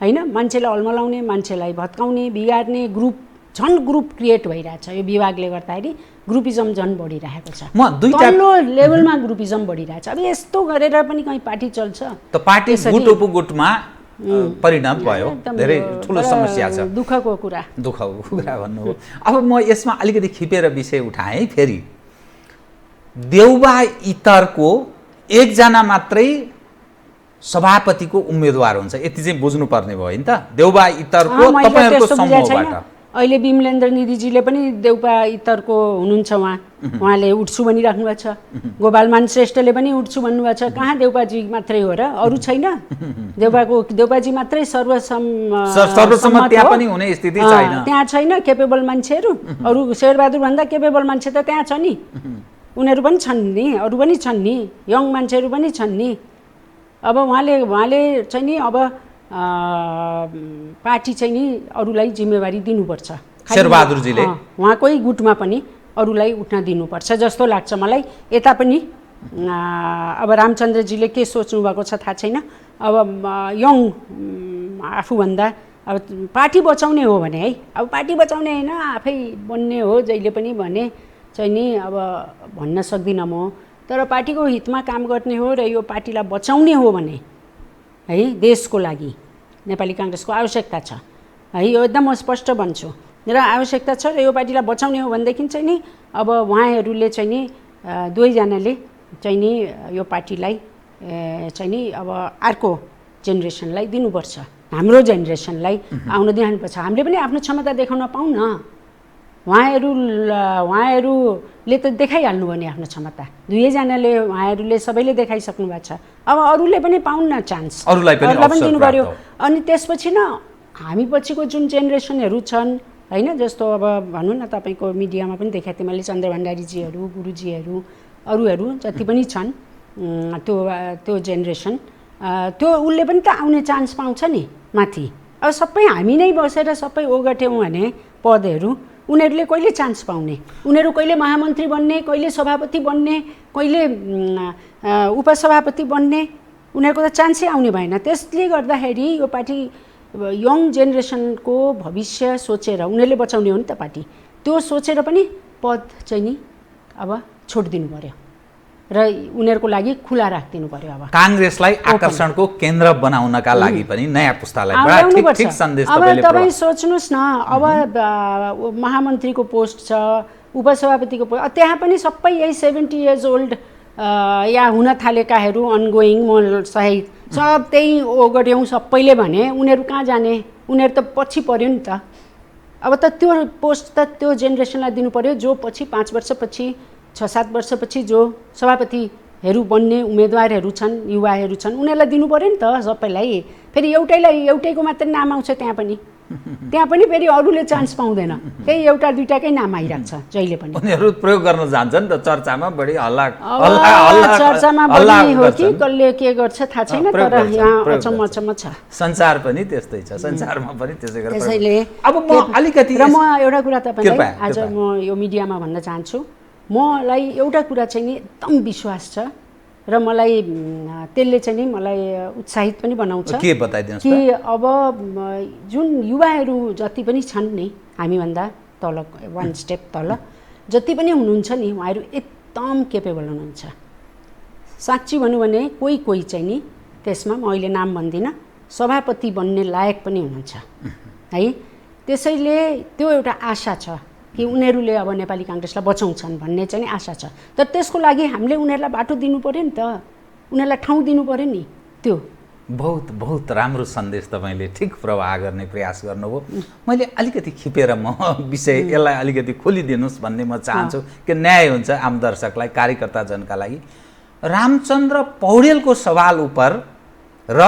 होइन। मान्छेलाई अल्मलाउने, मान्छेलाई भत्काउने, बिगार्ने ग्रुप क्रिएट भइरहेछ। यो विभागले गर्दाखेरि ग्रुपिजम झन् बढिरहेको छ, तल्लो लेभलमा ग्रुपिजम बढिरहेछ। अब यस्तो गरेर पनि कहीँ पार्टी चल्छ त? पार्टी गुट उपगुटमा परिणत भयो, धेरै ठुलो समस्या छ। दुःखको कुरा भन्नु हो। अब म यसमा अलिकति खिपेर विषय उठाएँ। फेरि देउबा इतरको एकजना मात्रै सभापतिको उम्मेदवार हुन्छ, यति चाहिँ बुझ्नुपर्ने भयो नि त। देउबा इतरको तपाईहरुको समूहबाट अहिले विमलेन्द्र निधिजीले पनि देउबा इतरको हुनुहुन्छ। उहाँले उठ्छु भनिराख्नु भएको छ। गोपालमान श्रेष्ठले पनि उठ्छु भन्नुभएको छ। कहाँ देउबाजी मात्रै हो र, अरू छैन? देउबाजी मात्रै सर्वसम्मत त्यहाँ पनि हुने स्थिति छैन, त्यहाँ छैन केपेबल मान्छेहरू। अरू शेरबहादुर भन्दा केपेबल मान्छे त त्यहाँ छ नि, उनीहरू पनि छन् नि, अरू पनि छन् नि, यङ मान्छेहरू पनि छन् नि। अब उहाँले चाहिँ नि अब पार्टी चाहिँ नि अरूलाई जिम्मेवारी दिनुपर्छ। शेरबहादुरजीले उहाँकै गुटमा पनि अरूलाई उठ्न दिनुपर्छ जस्तो लाग्छ मलाई। यता पनि अब रामचन्द्रजीले के सोच्नु भएको छ थाहा छैन। अब यङ आफूभन्दा अब पार्टी बचाउने हो भने है, अब पार्टी बचाउने होइन आफै बन्ने हो जहिले पनि भने चाहिँ नि अब भन्न सक्दिनँ म। तर पार्टीको हितमा काम गर्ने हो र यो पार्टीलाई बचाउने हो भने है, देशको लागि नेपाली काङ्ग्रेसको आवश्यकता छ है, यो एकदम म स्पष्ट भन्छु। र आवश्यकता छ र यो पार्टीलाई बचाउने हो भनेदेखि चाहिँ नि अब उहाँहरूले चाहिँ नि दुवैजनाले चाहिँ नि यो पार्टीलाई चाहिँ नि अब अर्को जेनेरेसनलाई दिनुपर्छ। हाम्रो जेनेरेसनलाई आउन दिनुपर्छ। हामीले पनि आफ्नो क्षमता देखाउन पाउँ न उहाँहरूले त देखाइहाल्नु भयो नि आफ्नो क्षमता, दुवैजनाले उहाँहरूले सबैले देखाइसक्नु भएको छ। अब अरूले पनि पाउन् न चान्स, अरूलाई पनि दिनु पर्यो। अनि त्यसपछि न हामी पछिको जुन जेनेरेसनहरू छन् होइन, जस्तो अब भनौँ न तपाईँको मिडियामा पनि देखाएको थिएँ मैले, चन्द्र भण्डारीजीहरू, गुरुजीहरू, अरूहरू जति पनि छन् त्यो जेनेरेसन, त्यो उसले पनि त आउने चान्स पाउँछ नि माथि। अब सबै हामी नै बसेर सबै ओगट्यौँ भने पदहरू, उनीहरूले कहिले चान्स पाउने? उनीहरू कहिले महामन्त्री बन्ने, कहिले सभापति बन्ने, कहिले उपसभापति बन्ने, उनीहरूको त चान्सै आउने भएन। त्यसले गर्दाखेरि यो पार्टी यङ जेनेरेसनको भविष्य सोचेर उनीहरूले बचाउने हो नि त पार्टी, त्यो सोचेर पनि पद चाहिँ नि अब छोडिदिनु पर्यो र उनीहरूको लागि खुला राखिदिनु पर्यो। अब काङ्ग्रेसलाई आकर्षणको केन्द्र बनाउनका लागि पनि नयाँ पुस्तालाई ठिक सन्देश अब तपाईँ सोच्नुहोस् न, अब महामन्त्रीको पोस्ट छ, उपसभापतिको पोस्ट, त्यहाँ पनि सबै यही 70 years old या हुन थालेकाहरू अनगोइङ म सहित सब त्यही ओगट्यौँ सबैले भने उनीहरू कहाँ जाने? उनीहरू त पछि पर्यो नि त। अब त त्यो पोस्ट त त्यो जेनेरेसनलाई दिनु पर्यो जो पछि 5 वर्षपछि 6-7 वर्षपछि जो सभापतिहरू बन्ने उम्मेदवारहरू छन्, युवाहरू छन्, उनीहरूलाई दिनु पर्यो नि त सबैलाई। फेरि एउटैको मात्रै नाम आउँछ त्यहाँ पनि फेरि अरूले चान्स पाउँदैन, त्यही एउटा दुइटाकै नाम आइरहेको छ जहिले पनि। उनीहरू प्रयोग गर्न जान्छन् त, चर्चामा बढी चर्चामा बढी हो कि कसले के गर्छ थाहा छैन, तर यहाँ अचम्म छ। संसार पनि त्यस्तै छ, संसारमा पनि त्यसै गरेर। त्यसैले अब म अलिकति र म एउटा कुरा तपाईँलाई आज म यो मिडियामा भन्न चाहन्छु, मलाई एउटा कुरा चाहिँ नि एकदम विश्वास छ र मलाई त्यसले चाहिँ नि मलाई उत्साहित पनि बनाउँछ के बताइदिनुहोस् कि अब जुन युवाहरू जति पनि छन् नि हामीभन्दा तल 1 स्टेप तल जति पनि हुनुहुन्छ नि, उहाँहरू एकदम केपेबल हुनुहुन्छ। साँच्ची भनौँ भने कोही चाहिँ नि त्यसमा म अहिले नाम भन्दिनँ, सभापति बन्ने लायक पनि हुनुहुन्छ है। त्यसैले त्यो एउटा आशा छ कि उनीहरूले अब नेपाली काङ्ग्रेसलाई बचाउँछन् भन्ने चाहिँ आशा छ। तर त्यसको लागि हामीले उनीहरूलाई बाटो दिनु पर्यो नि त, उनीहरूलाई ठाउँ दिनु पर्यो नि। त्यो बहुत राम्रो सन्देश तपाईँले ठिक प्रवाह गर्ने प्रयास गर्नुभयो। मैले अलिकति खिपेर म विषय यसलाई अलिकति खोलिदिनुहोस् भन्ने म चाहन्छु कि न्याय हुन्छ आम दर्शकलाई, कार्यकर्ताजनका लागि। रामचन्द्र पौडेलको सवाल उप र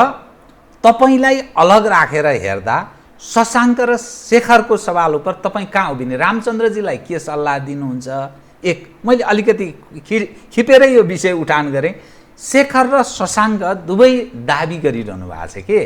तपाईँलाई अलग राखेर हेर्दा शशाङ्क र शेखरको सवाल उप तपाईँ कहाँ उभिने? रामचन्द्रजीलाई के सल्लाह दिनुहुन्छ? मैले अलिकति खिपेरै यो विषय उठान गरेँ। शेखर र शशाङ्क दुवै दाबी गरिरहनु भएको छ के,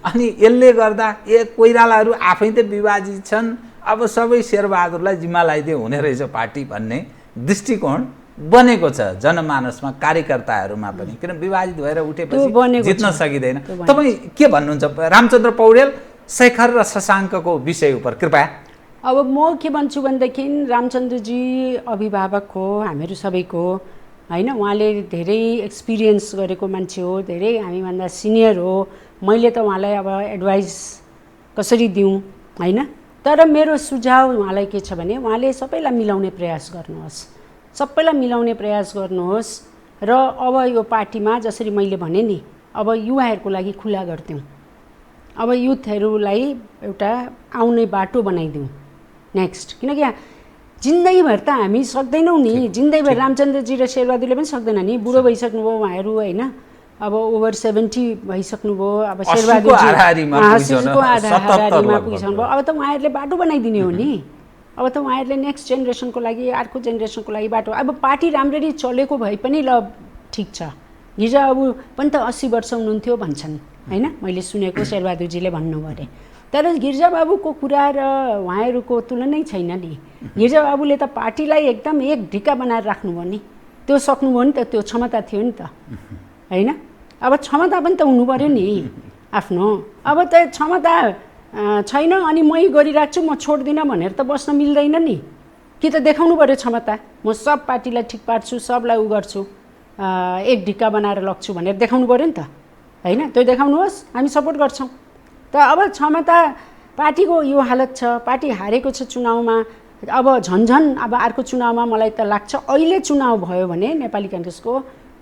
अनि यसले गर्दा कोइरालाहरू आफै त विभाजित छन्, अब सबै शेरबहादुरलाई जिम्मा लगाइदियो हुने रहेछ पार्टी भन्ने दृष्टिकोण बनेको छ जनमानसमा, कार्यकर्ताहरूमा पनि। किन विभाजित भएर उठेपछि जित्न सकिँदैन। तपाईँ के भन्नुहुन्छ रामचन्द्र पौडेल, शेखर र शशाङ्कको विषय उप कृपया? अब म के भन्छु भनेदेखि रामचन्द्रजी अभिभावक हो हामीहरू सबैको होइन, उहाँले धेरै एक्सपिरियन्स गरेको मान्छे हो, धेरै हामीभन्दा सिनियर हो। मैले त उहाँलाई अब एडभाइस कसरी दिउँ होइन, तर मेरो सुझाव उहाँलाई के छ भने उहाँले सबैलाई मिलाउने प्रयास गर्नुहोस्, सबैलाई मिलाउने प्रयास गर्नुहोस् र अब यो पार्टीमा जसरी मैले भने नि अब युवाहरूको लागि खुला गरिदिउँ, अब युथहरूलाई एउटा आउने बाटो बनाइदिउँ नेक्स्ट। किनकि जिन्दगीभर त हामी सक्दैनौँ नि, जिन्दगीभर रामचन्द्रजी र शेरबहादुरले पनि सक्दैन नि, बुढो भइसक्नुभयो उहाँहरू होइन, अब ओभर 70 भइसक्नुभयो। अब शेरबहादुरजी 80को आधारमा पुगिसक्नुभयो। अब त उहाँहरूले बाटो बनाइदिने हो नि, अब त उहाँहरूले नेक्स्ट जेनेरेसनको लागि, अर्को जेनेरेसनको लागि बाटो। अब पार्टी राम्ररी चलेको भए पनि ल ठिक छ, गिरिजा बाबु पनि त 80 वर्ष हुनुहुन्थ्यो भन्छन् होइन, मैले सुनेको शेरबहादुरजीले भन्नुभयो अरे। तर गिरिजा बाबुको कुरा र उहाँहरूको तुलनै छैन नि। गिरिजा बाबुले त पार्टीलाई एकदम एक ढिक्का बनाएर राख्नुभयो नि, त्यो सक्नुभयो नि त, त्यो क्षमता थियो नि त होइन। अब क्षमता पनि त हुनु पर्यो नि आफ्नो, अब त क्षमता छैन अनि मै गरिराख्छु म छोड्दिनँ भनेर त बस्न मिल्दैन नि, कि त देखाउनु पर्यो क्षमता, म सब पार्टीलाई ठिक पार्छु, सबलाई उ गर्छु, एक ढिक्का बनाएर लग्छु भनेर देखाउनु पर्यो नि त होइन। त्यो देखाउनुहोस्, हामी सपोर्ट गर्छौँ। त अब क्षमता पार्टीको यो हालत छ, पार्टी हारेको छ चुनावमा, अब झन्झन अब अर्को चुनावमा मलाई त लाग्छ अहिले चुनाव भयो भने नेपाली काङ्ग्रेसको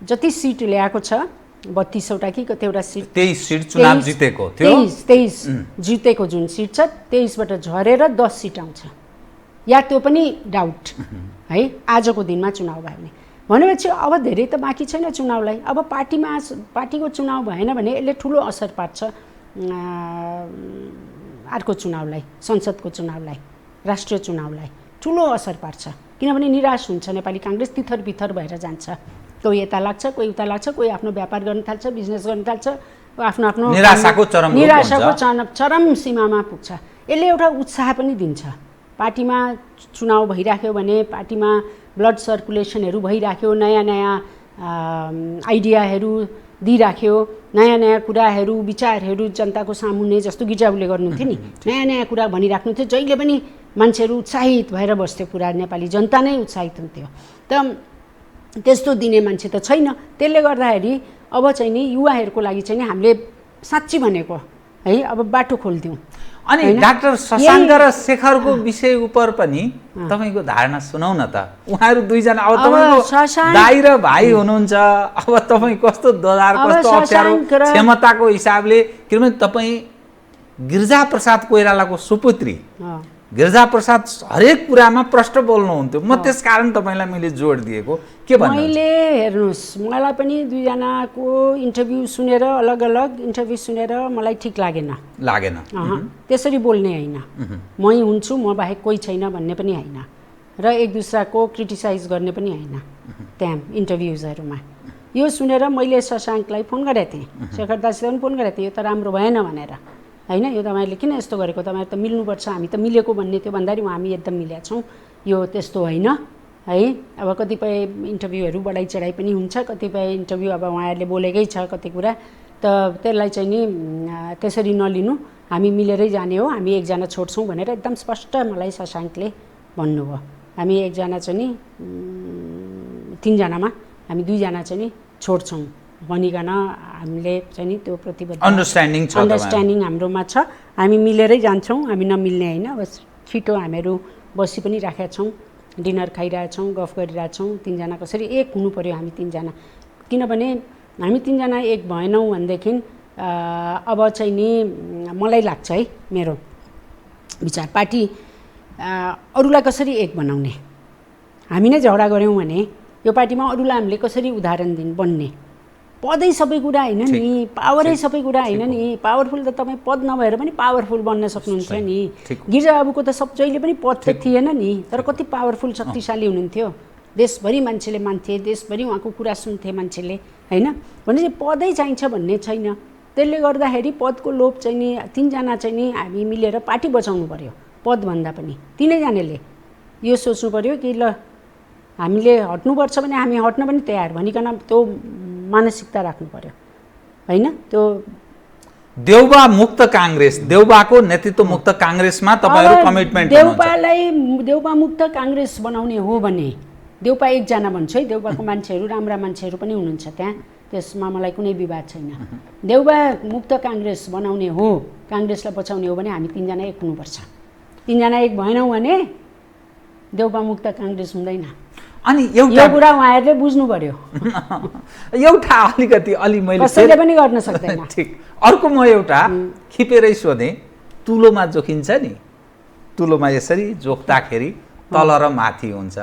जति सिट ल्याएको छ 32वटा कि कतिवटा सिट, 23 सिट चुनाव जितेको थियो, 23 जितेको जुन सिट छ 23बाट झरेर 10 सिट आउँछ या त्यो पनि डाउट है आजको दिनमा चुनाव भयो भने भनेपछि अब धेरै त बाँकी छैन चुनावलाई अब पार्टीको चुनाव भएन भने यसले ठुलो असर पार्छ अर्को चुनावलाई संसदको चुनावलाई राष्ट्रिय चुनावलाई ठुलो असर पार्छ किनभने निराश हुन्छ नेपाली काङ्ग्रेस तिथर बिथर भएर जान्छ कोही यता लाग्छ कोही उता लाग्छ कोही आफ्नो व्यापार गर्न थाल्छ बिजनेस गर्न थाल्छ आफ्नो आफ्नो निराशाको चरम सीमामा पुग्छ यसले एउटा उत्साह पनि दिन्छ पार्टीमा चुनाव भइराख्यो भने पार्टीमा ब्लड सर्कुलेसनहरू भइराख्यो नयाँ नयाँ आइडियाहरू दिइराख्यो नयाँ नयाँ कुराहरू विचारहरू जनताको सामुन्ने जस्तो गिजाउले गर्नुहुन्थ्यो नि नयाँ नयाँ कुरा भनिराख्नुहुन्थ्यो जहिले पनि मान्छेहरू उत्साहित भएर बस्थ्यो पुरा नेपाली जनता नै उत्साहित हुन्थ्यो त त्यस्तो दिने मान्छे त छैन त्यसले गर्दाखेरि अब चाहिँ नि युवाहरूको लागि चाहिँ नि हामीले साँच्ची भनेको है अब बाटो खोल्थ्यौँ अनि डाक्टर शशाङ्क र शेखरको विषय उप पनि तपाईँको धारणा सुनाउ न त उहाँहरू दुईजना अब तपाईँको दाइ र भाइ हुनुहुन्छ अब तपाईँ कस्तो ददार कस्तो अप्ठ्यारो क्षमताको हिसाबले किनभने तपाईँ गिरिजाप्रसाद कोइरालाको सुपुत्री गिरिजाप्रसाद हरेक कुरामा प्रष्ट बोल्नुहुन्थ्यो म त्यसकारण तपाईँलाई मैले जोड दिएको के भन्नु मैले हेर्नुहोस् मलाई पनि दुईजनाको इन्टरभ्यू सुनेर अलग अलग इन्टरभ्यू सुनेर मलाई ठिक लागेन त्यसरी बोल्ने होइन मै हुन्छु म बाहेक कोही छैन भन्ने पनि होइन र एक दुसराको क्रिटिसाइज गर्ने पनि होइन त्यहाँ इन्टरभ्युजहरूमा यो सुनेर मैले शशाङ्कलाई फोन गरेको थिएँ शेखर दासलाई पनि फोन गरेको थिएँ यो त राम्रो भएन भनेर होइन यो तपाईँहरूले किन यस्तो गरेको तपाईँहरू त मिल्नुपर्छ हामी त मिलेको भन्ने थियो भन्दाखेरि हामी एकदम मिलेका छौँ यो त्यस्तो होइन है अब कतिपय इन्टरभ्यूहरू बढाइ चढाइ पनि हुन्छ कतिपय इन्टरभ्यू अब उहाँहरूले बोलेकै छ कति कुरा त त्यसलाई चाहिँ नि त्यसरी नलिनु हामी मिलेरै जाने हो हामी एकजना छोड्छौँ भनेर एकदम स्पष्ट मलाई शशाङ्कले भन्नुभयो हामी एकजना चाहिँ नि तीनजनामा हामी दुईजना चाहिँ नि छोड्छौँ भनिकन हामीले चाहिँ नि त्यो प्रतिबद्ध अन्डरस्ट्यान्डिङ हाम्रोमा छ हामी मिलेरै जान्छौँ हामी नमिल्ने होइन अब छिटो हामीहरू बसी पनि राखेका छौँ डिनर खाइरहेछौँ गफ गरिरहेछौँ तीनजना कसरी एक हुनु पऱ्यो हामी तीनजना किनभने हामी तीनजना एक भएनौँ भनेदेखि अब चाहिँ नि मलाई लाग्छ है मेरो विचार पार्टी अरूलाई कसरी एक बनाउने हामी नै झगडा गऱ्यौँ भने यो पार्टीमा अरूलाई हामीले कसरी उदाहरण बन्ने पदै सबै कुरा होइन नि पावरै सबै कुरा होइन नि पावरफुल त तपाईँ पद नभएर पनि पावरफुल बन्न सक्नुहुन्थ्यो नि गिरिजा बाबुको त जहिले पनि पद त थिएन नि तर कति पावरफुल शक्तिशाली हुनुहुन्थ्यो देशभरि मान्छेले मान्थे देशभरि उहाँको कुरा सुन्थे मान्छेले होइन भनेपछि पदै चाहिन्छ भन्ने छैन त्यसले गर्दाखेरि पदको लोभ चाहिँ नि तीनजना चाहिँ नि हामी मिलेर पार्टी बचाउनु पर्यो पदभन्दा पनि तिनैजनाले यो सोच्नु पर्यो कि ल हामीले हट्नुपर्छ भने हामी हट्न पनि तयार भनिकन त्यो मानसिकता राख्नु पर्यो होइन त्यो देउबा मुक्त काङ्ग्रेस देउबाको नेतृत्व मुक्त काङ्ग्रेसमा तपाईँहरू कमिटमेन्ट देउबा मुक्त काङ्ग्रेस बनाउने हो भने देउबा एकजना भन्छु है देउबाको मान्छेहरू राम्रा मान्छेहरू पनि हुनुहुन्छ त्यहाँ त्यसमा मलाई कुनै विवाद छैन देउबा मुक्त काङ्ग्रेस बनाउने हो काङ्ग्रेसलाई बचाउने हो भने हामी तीनजना एक हुनुपर्छ तीनजना एक भएनौँ भने देउबा मुक्त काङ्ग्रेस हुँदैन अनि यो कुरा उहाँहरूले बुझ्नु पर्यो एउटा अलिकति अलि मैले कसैले पनि गर्न सक्दैन ठिक अर्को म एउटा खिपेरै सोधेँ तुलोमा जोखिन्छ नि तुलोमा यसरी जोख्दाखेरि तल र माथि हुन्छ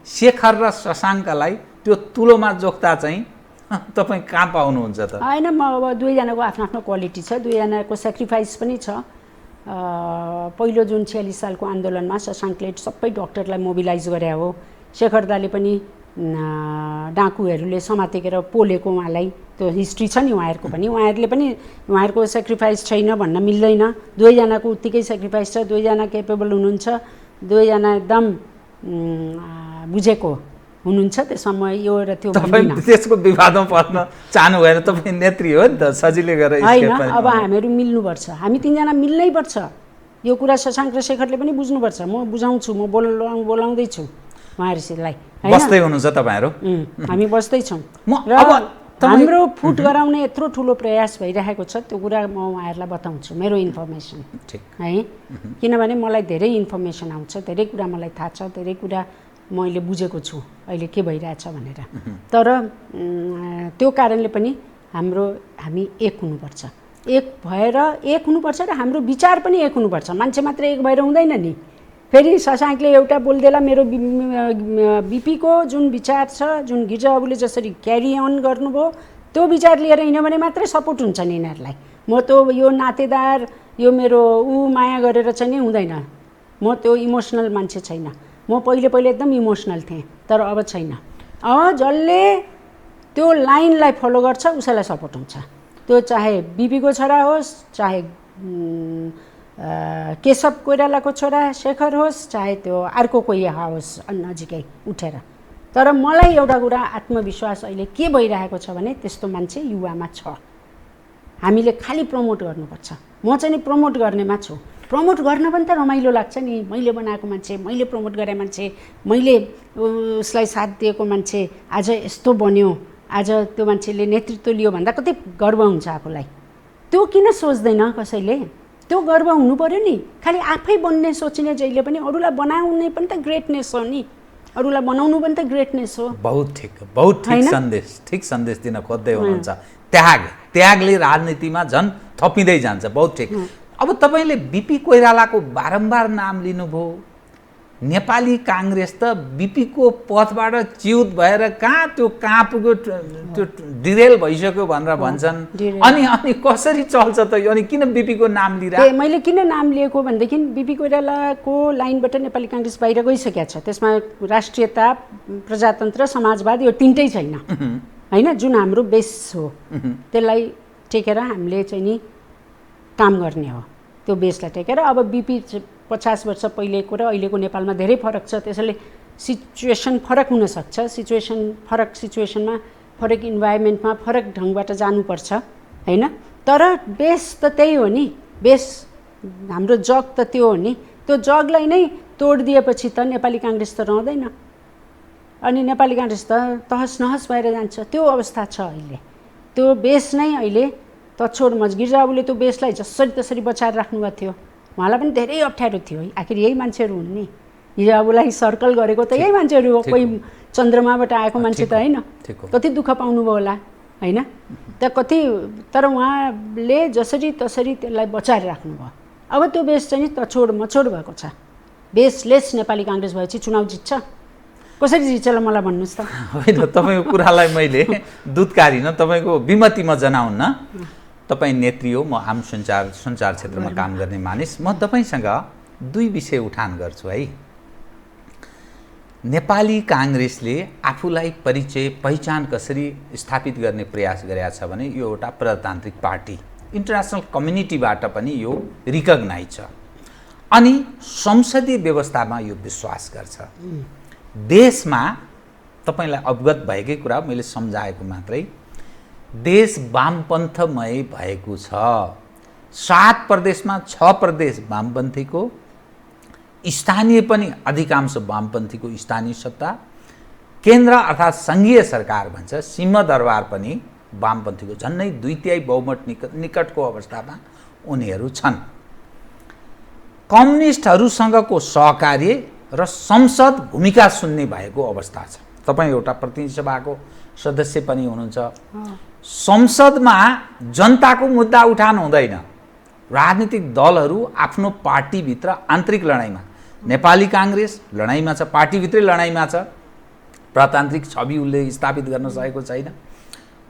शेखर र शशाङ्कलाई त्यो तुलोमा जोख्दा चाहिँ तपाईँ कहाँ पाउनुहुन्छ त होइन म अब दुईजनाको आफ्नो आफ्नो क्वालिटी छ दुईजनाको सेक्रिफाइस पनि छ पहिलो जुन 46 सालको आन्दोलनमा शशाङ्कले सबै डक्टरलाई मोबिलाइज गरे हो शेखर दाले पनि डाकुहरूले समातेर पोलेको उहाँलाई त्यो हिस्ट्री छ नि उहाँहरूको पनि उहाँहरूले पनि उहाँहरूको सेक्रिफाइस छैन भन्न मिल्दैन दुवैजनाको उत्तिकै सेक्रिफाइस छ दुवैजना केपेबल हुनुहुन्छ दुवैजना एकदम बुझेको हुनुहुन्छ त्यसमा म यो र त्यो भन्दिनँ त्यसको विवादमा पर्न चाहनु भएन तपाईँ नेत्री हो नि त सजिलै गरेर होइन अब हामीहरू मिल्नुपर्छ हामी तीनजना मिल्नै पर्छ यो कुरा शशाङ्क र शेखरले पनि बुझ्नुपर्छ म बुझाउँछु म बोलाउँदैछु उहाँहरूलाई बस्दै हुनुहुन्छ तपाईँहरू हामी बस्दैछौँ र हाम्रो फुट गराउने यत्रो ठुलो प्रयास भइरहेको छ त्यो कुरा म उहाँहरूलाई बताउँछु मेरो इन्फर्मेसन है किनभने मलाई धेरै इन्फर्मेसन आउँछ धेरै कुरा मलाई थाहा छ धेरै कुरा मैले बुझेको छु अहिले के भइरहेछ भनेर तर त्यो कारणले पनि हामी एक हुनुपर्छ एक भएर एक हुनुपर्छ र हाम्रो विचार पनि एक हुनुपर्छ मान्छे मात्र एक भएर हुँदैन नि फेरि शशाङ्कले एउटा बोलिदेला मेरो बिपीको जुन विचार छ, जुन गिरिजाबाबुले जसरी क्यारी अन गर्नुभयो त्यो विचार लिएर हिँड्यो भने मात्रै सपोर्ट हुन्छ नि यिनीहरूलाई। म त यो नातेदार यो मेरो माया गरेर चाहिँ नि हुँदैन। म त्यो इमोसनल मान्छे छैन। म पहिले एकदम इमोसनल थिएँ, तर अब छैन। जसले त्यो लाइनलाई फलो गर्छ उसैलाई सपोर्ट हुन्छ। त्यो चाहे बिपीको छोरा होस्, चाहे केशव कोइरालाको छोरा शेखर होस्, चाहे त्यो अर्को कोही होस् नजिकै उठेर। तर मलाई एउटा कुरा आत्मविश्वास अहिले के भइरहेको छ भने त्यस्तो मान्छे युवामा छ। हामीले खालि प्रमोट गर्नुपर्छ। म चाहिँ नि प्रमोट गर्नेमा छु। प्रमोट गर्न पनि त रमाइलो लाग्छ नि। मैले बनाएको मान्छे, मैले प्रमोट गरे मान्छे, मैले उसलाई साथ दिएको मान्छे आज यस्तो बन्यो, आज त्यो मान्छेले नेतृत्व लियो भन्दा कति गर्व हुन्छ आफूलाई। त्यो किन सोच्दैन कसैले? त्यो गर्व हुनु पर्यो नि। खालि आफै बन्ने सोच्ने जहिले पनि अरूलाई बनाउने पनि त ग्रेटनेस हो नि। अरूलाई बनाउनु पनि त ग्रेटनेस हो। बहुत ठिक सन्देश दिन खोज्दै हुनुहुन्छ। त्यागले राजनीतिमा झन् थपिँदै जान्छ। बहुत ठिक। अब तपाईँले बिपी कोइरालाको बारम्बार नाम लिनुभयो। नेपाली काङ्ग्रेस त बिपीको पथबाट च्युत भएर कहाँ पुग्यो, त्यो डिरेल भइसक्यो भनेर भन्छन्। अनि कसरी चल्छ त? अनि किन बिपीको नाम लिएर? मैले किन नाम लिएको भनेदेखि बिपी कोइरालाको लाइनबाट नेपाली काङ्ग्रेस बाहिर गइसकेको छ। त्यसमा राष्ट्रियता, प्रजातन्त्र, समाजवाद यो तिनटै छैन होइन, जुन हाम्रो बेस हो। त्यसलाई टेकेर हामीले चाहिँ नि काम गर्ने हो। त्यो बेसलाई टेकेर अब बिपी 50 वर्ष पहिलेको र अहिलेको नेपालमा धेरै फरक छ। त्यसैले सिचुएसन फरक हुनसक्छ। फरक सिचुएसनमा, फरक इन्भाइरोमेन्टमा फरक ढङ्गबाट जानुपर्छ होइन। तर बेस त त्यही हो नि। बेस हाम्रो जग त त्यो हो नि। त्यो जगलाई नै तोडिदिएपछि त नेपाली काङ्ग्रेस त रहँदैन। अनि नेपाली काङ्ग्रेस त तहस नहस भएर जान्छ। त्यो अवस्था छ अहिले। त्यो बेस नै अहिले तछोड गिरिजाबाबुले त्यो बेसलाई जसरी तसरी बचाएर राख्नुभएको थियो। उहाँलाई पनि धेरै अप्ठ्यारो थियो। आखिर यही मान्छेहरू हुन् नि। गिरिजाबाबुलाई सर्कल गरेको त यही मान्छेहरू हो। कोही चन्द्रमाबाट आएको मान्छे त होइन। कति दुःख पाउनुभयो होला होइन त कति। तर उहाँले जसरी तसरी त्यसलाई बचाएर राख्नुभयो। अब त्यो बेस चाहिँ नि तछोड मछोड भएको छ। बेसलेस नेपाली काङ्ग्रेस भएपछि चुनाव जित्छ? कसरी जित्छ ल मलाई भन्नुहोस् त। होइन, तपाईँको कुरालाई मैले दुधकारिन, तपाईँको विमतिमा जनाउन्न। तपाईँ नेत्री हो, म आम सञ्चार क्षेत्रमा काम गर्ने मानिस। म तपाईँसँग दुई विषय उठान गर्छु है। नेपाली काङ्ग्रेसले आफूलाई पहिचान कसरी स्थापित गर्ने प्रयास गरेका छ भने यो एउटा प्रजातान्त्रिक पार्टी, इन्टरनेसनल कम्युनिटीबाट पनि यो रिकग्नाइज छ। अनि संसदीय व्यवस्थामा यो विश्वास गर्छ। देशमा तपाईँलाई अवगत भएकै कुरा मैले सम्झाएको मात्रै, देश वामपन्थमय भएको छ। 7 प्रदेशमा 6 प्रदेश वामपन्थीको, स्थानीय पनि अधिकांश वामपन्थीको स्थानीय सत्ता, केन्द्र अर्थात् सङ्घीय सरकार भन्छ, सिंहदरबार पनि वामपन्थीको, झन्नै 2/3 बहुमत निकटको अवस्थामा उनीहरू छन्। कम्युनिस्टहरूसँगको सहकार्य र संसद भूमिका सुन्ने भएको अवस्था छ। तपाईँ एउटा प्रतिनिधि सभाको सदस्य पनि हुनुहुन्छ। संसदमा जनताको मुद्दा उठान हुँदैन। राजनीतिक दलहरू आफ्नो पार्टीभित्र आन्तरिक लडाइँमा, नेपाली काङ्ग्रेस लडाइँमा छ, पार्टीभित्रै लडाइँमा छ। प्रजातान्त्रिक छवि उसले स्थापित गर्न सकेको छैन।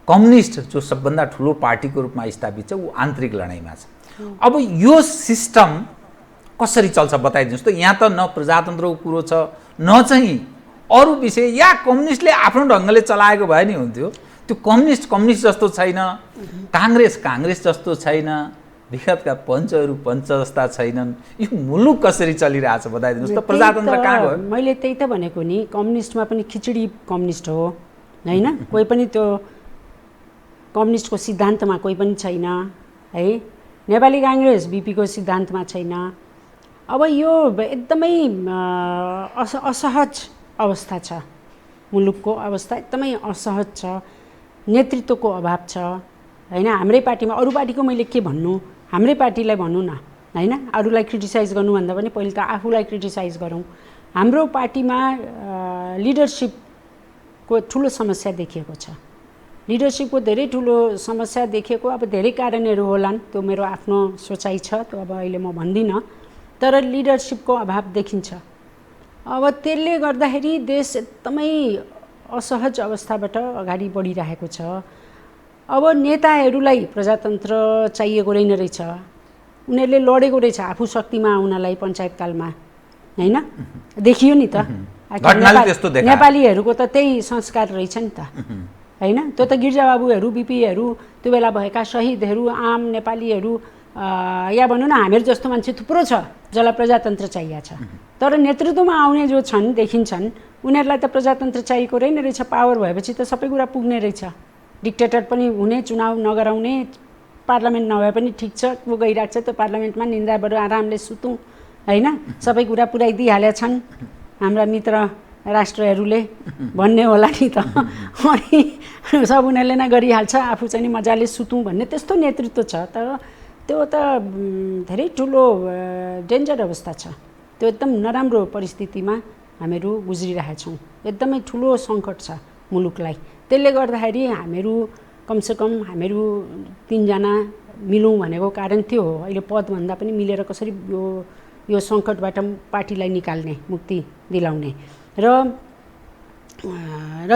कम्युनिस्ट जो सबभन्दा ठुलो पार्टीको रूपमा स्थापित छ, ऊ आन्तरिक लडाइँमा छ। अब यो सिस्टम कसरी चल्छ बताइदिनुहोस् त। यहाँ त न प्रजातन्त्रको कुरो छ, न चाहिँ अरू विषय। या कम्युनिस्टले आफ्नो ढङ्गले चलाएको भए नि हुन्थ्यो। त्यो कम्युनिस्ट जस्तो छैन, काङ्ग्रेस जस्तो छैन, विगतका पञ्चहरू पञ्च जस्ता छैनन्। यो मुलुक कसरी चलिरहेछ बताइदिनुहोस् त। प्रजातन्त्र कहाँ गयो? मैले त्यही त भनेको नि, कम्युनिस्टमा पनि खिचडी कम्युनिस्ट हो होइन। कोही पनि त्यो कम्युनिस्टको सिद्धान्तमा कोही पनि छैन है। नेपाली काङ्ग्रेस बिपीको सिद्धान्तमा छैन। अब यो एकदमै असहज अवस्था छ। मुलुकको अवस्था एकदमै असहज छ। नेतृत्वको अभाव छ होइन। हाम्रै पार्टीमा, अरू पार्टीको मैले के भन्नु, हाम्रै पार्टीलाई भनौँ न होइन। अरूलाई क्रिटिसाइज गर्नुभन्दा पनि पहिले त आफूलाई क्रिटिसाइज गरौँ। हाम्रो पार्टीमा लिडरसिपको ठुलो समस्या देखिएको छ। लिडरसिपको धेरै ठुलो समस्या देखिएको, अब धेरै कारणहरू होलान्, त्यो मेरो आफ्नो सोचाइ छ, त्यो अब अहिले म भन्दिनँ। तर लिडरसिपको अभाव देखिन्छ। अब त्यसले गर्दाखेरि देश एकदमै असहज अवस्थाबाट अगाडि बढिरहेको छ। अब नेताहरूलाई प्रजातन्त्र चाहिएको रहेछ, उनीहरूले लडेको रहेछ आफू शक्तिमा आउनलाई पञ्चायतकालमा, होइन? देखियो नि त, नेपालीहरूको त त्यही संस्कार रहेछ नि त, होइन? त्यो त गिर्जाबाबुहरू, बिपीहरू, त्यो बेला भएका शहीदहरू, आम नेपालीहरू, या भनौँ न हामीहरू जस्तो मान्छे थुप्रो छ जसलाई प्रजातन्त्र चाहिएको छ। तर नेतृत्वमा आउने जो छन्, देखिन्छन्, उनीहरूलाई त प्रजातन्त्र चाहिएको रहेछ। पावर भएपछि त सबै कुरा पुग्ने रहेछ। डिक्टेटर पनि हुने, चुनाव नगराउने, पार्लियामेन्ट नभए पनि ठिक छ, को गइरहेको छ त्यो पार्लियामेन्टमा निन्दाबाट आरामले सुतौँ, होइन? सबै कुरा पुऱ्याइदिइहालेका छन् हाम्रा मित्र राष्ट्रहरूले भन्ने होला नि त। अनि सब उनीहरूले नै गरिहाल्छ, आफू चाहिँ नि मजाले सुतौँ भन्ने त्यस्तो नेतृत्व छ। तर त्यो त धेरै ठुलो डेन्जर अवस्था छ। त्यो एकदम नराम्रो परिस्थितिमा हामीहरू गुज्रिरहेछौँ। एकदमै ठुलो सङ्कट छ मुलुकलाई। त्यसले गर्दाखेरि हामीहरू कमसेकम हामीहरू 3 जना मिलौँ भनेको कारण त्यो हो। अहिले पदभन्दा पनि मिलेर कसरी यो सङ्कटबाट पार्टीलाई निकाल्ने, मुक्ति दिलाउने। र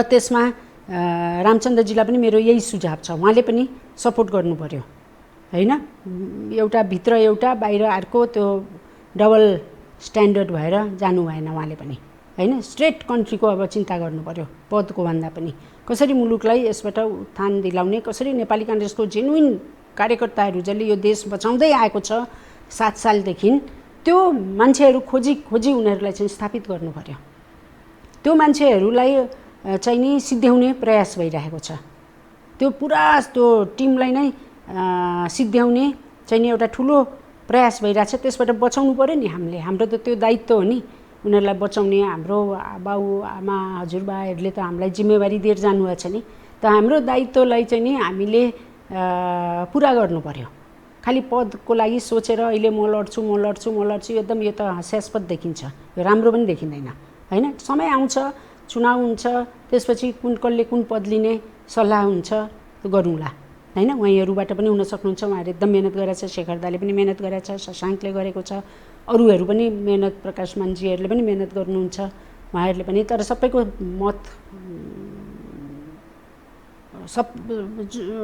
त्यसमा रामचन्द्रजीलाई पनि मेरो यही सुझाव छ, उहाँले पनि सपोर्ट गर्नु पर्यो, होइन? एउटा भित्र एउटा बाहिर अर्को त्यो डबल स्ट्यान्डर्ड भएर जानु भएन उहाँले पनि, होइन? स्ट्रेट कन्ट्रीको अब चिन्ता गर्नु पर्यो पदको भन्दा पनि। कसरी मुलुकलाई यसबाट उत्थान दिलाउने, कसरी नेपाली काङ्ग्रेसको जेन्युइन कार्यकर्ताहरू जसले यो देश बचाउँदै आएको छ 7 सालदेखि, त्यो मान्छेहरू खोजी उनीहरूलाई चाहिँ स्थापित गर्नु पर्यो। त्यो मान्छेहरूलाई चाहिँ नि सिद्ध्याउने प्रयास भइरहेको छ। त्यो पुरा त्यो टिमलाई नै सिद्ध्याउने चाहिँ नि एउटा ठुलो प्रयास भइरहेछ। त्यसबाट बचाउनु पर्यो नि हामीले। हाम्रो त त्यो दायित्व हो नि उनीहरूलाई बचाउने। हाम्रो बाउ आमा हजुरबाहरूले त हामीलाई जिम्मेवारी दिएर जानुभएको छ नि, त हाम्रो दायित्वलाई चाहिँ नि हामीले पुरा गर्नु पर्यो। खालि पदको लागि सोचेर अहिले म लड्छु एकदम यो त हास्यास्पद देखिन्छ, यो राम्रो पनि देखिँदैन, होइन? समय आउँछ, चुनाव हुन्छ, त्यसपछि कसले कुन पद लिने सल्लाह हुन्छ, त्यो गरौँला, होइन? उहाँहरूबाट पनि हुन सक्नुहुन्छ, उहाँहरू एकदम मेहनत गरेछ, शेखर दाले पनि मेहनत गरेछ, शशाङ्कले गरेको छ, अरूहरू पनि मेहनत, प्रकाश मानजीहरूले पनि मेहनत गर्नुहुन्छ, उहाँहरूले पनि। तर सबैको मत सब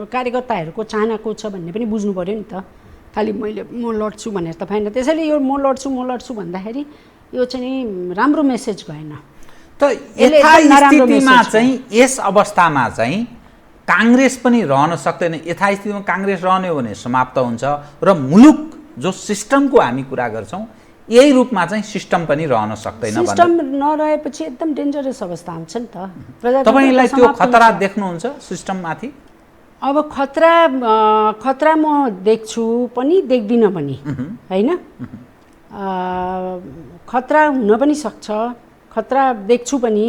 कार्यकर्ताहरूको चाहनाको छ भन्ने पनि बुझ्नु पऱ्यो नि त। खालि म लड्छु भनेर त भएन। त्यसैले यो म लड्छु भन्दाखेरि यो चाहिँ राम्रो मेसेज भएन। त यथास्थितिमा चाहिँ यस अवस्थामा चाहिँ काङ्ग्रेस पनि रहन सक्दैन। यथास्थितिमा काङ्ग्रेस रहने हो भने समाप्त हुन्छ र मुलुक जो सिस्टमको हामी कुरा गर्छौँ यही रूपमा चाहिँ सिस्टम पनि रहन सक्दैन। सिस्टम नरहेपछि एकदम डेन्जरस अवस्था हुन्छ नि त। तपाईलाई त्यो खतरा देख्नुहुन्छ सिस्टममाथि? अब खतरा म देख्छु पनि देख्दिनँ पनि, होइन? खतरा हुन पनि सक्छ, खतरा देख्छु पनि।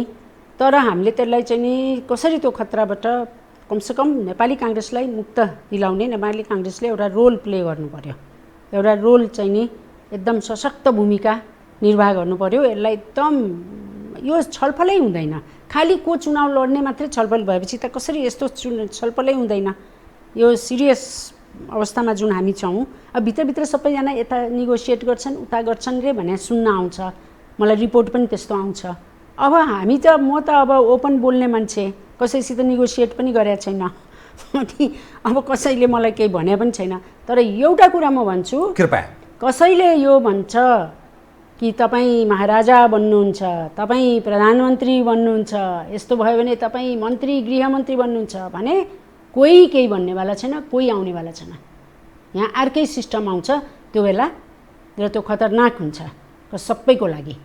तर हामीले त्यसलाई चाहिँ नि कसरी त्यो खतराबाट कमसेकम नेपाली काङ्ग्रेसलाई मुक्त दिलाउने, नेपाली काङ्ग्रेसले एउटा रोल प्ले गर्नु पर्यो। एउटा रोल चाहिँ नि एकदम सशक्त भूमिका निर्वाह गर्नु पर्यो। यसलाई एकदम यो छलफलै हुँदैन। खालि को चुनाव लड्ने मात्रै छलफल भएपछि त कसरी यस्तो छलफलै हुँदैन। यो सिरियस अवस्थामा जुन हामी छौँ, अब भित्रभित्र सबैजना यता निगोसिएट गर्छन्, उता गर्छन् रे भने सुन्न आउँछ, मलाई रिपोर्ट पनि त्यस्तो आउँछ। अब हामी त म त अब ओपन बोल्ने मान्छे, कसैसित निगोसिएट पनि गरेको छैन अनि अब कसैले मलाई केही भने पनि छैन। तर एउटा कुरा म भन्छु, कृपया, कसैले यो भन्छ कि तपाईँ महाराजा बन्नुहुन्छ, तपाईँ प्रधानमन्त्री बन्नुहुन्छ, यस्तो भयो भने तपाईँ मन्त्री गृहमन्त्री बन्नुहुन्छ भने कोही केही भन्नेवाला छैन, कोही आउनेवाला छैन। यहाँ अर्कै सिस्टम आउँछ त्यो बेला र त्यो खतरनाक हुन्छ र सबैको लागि।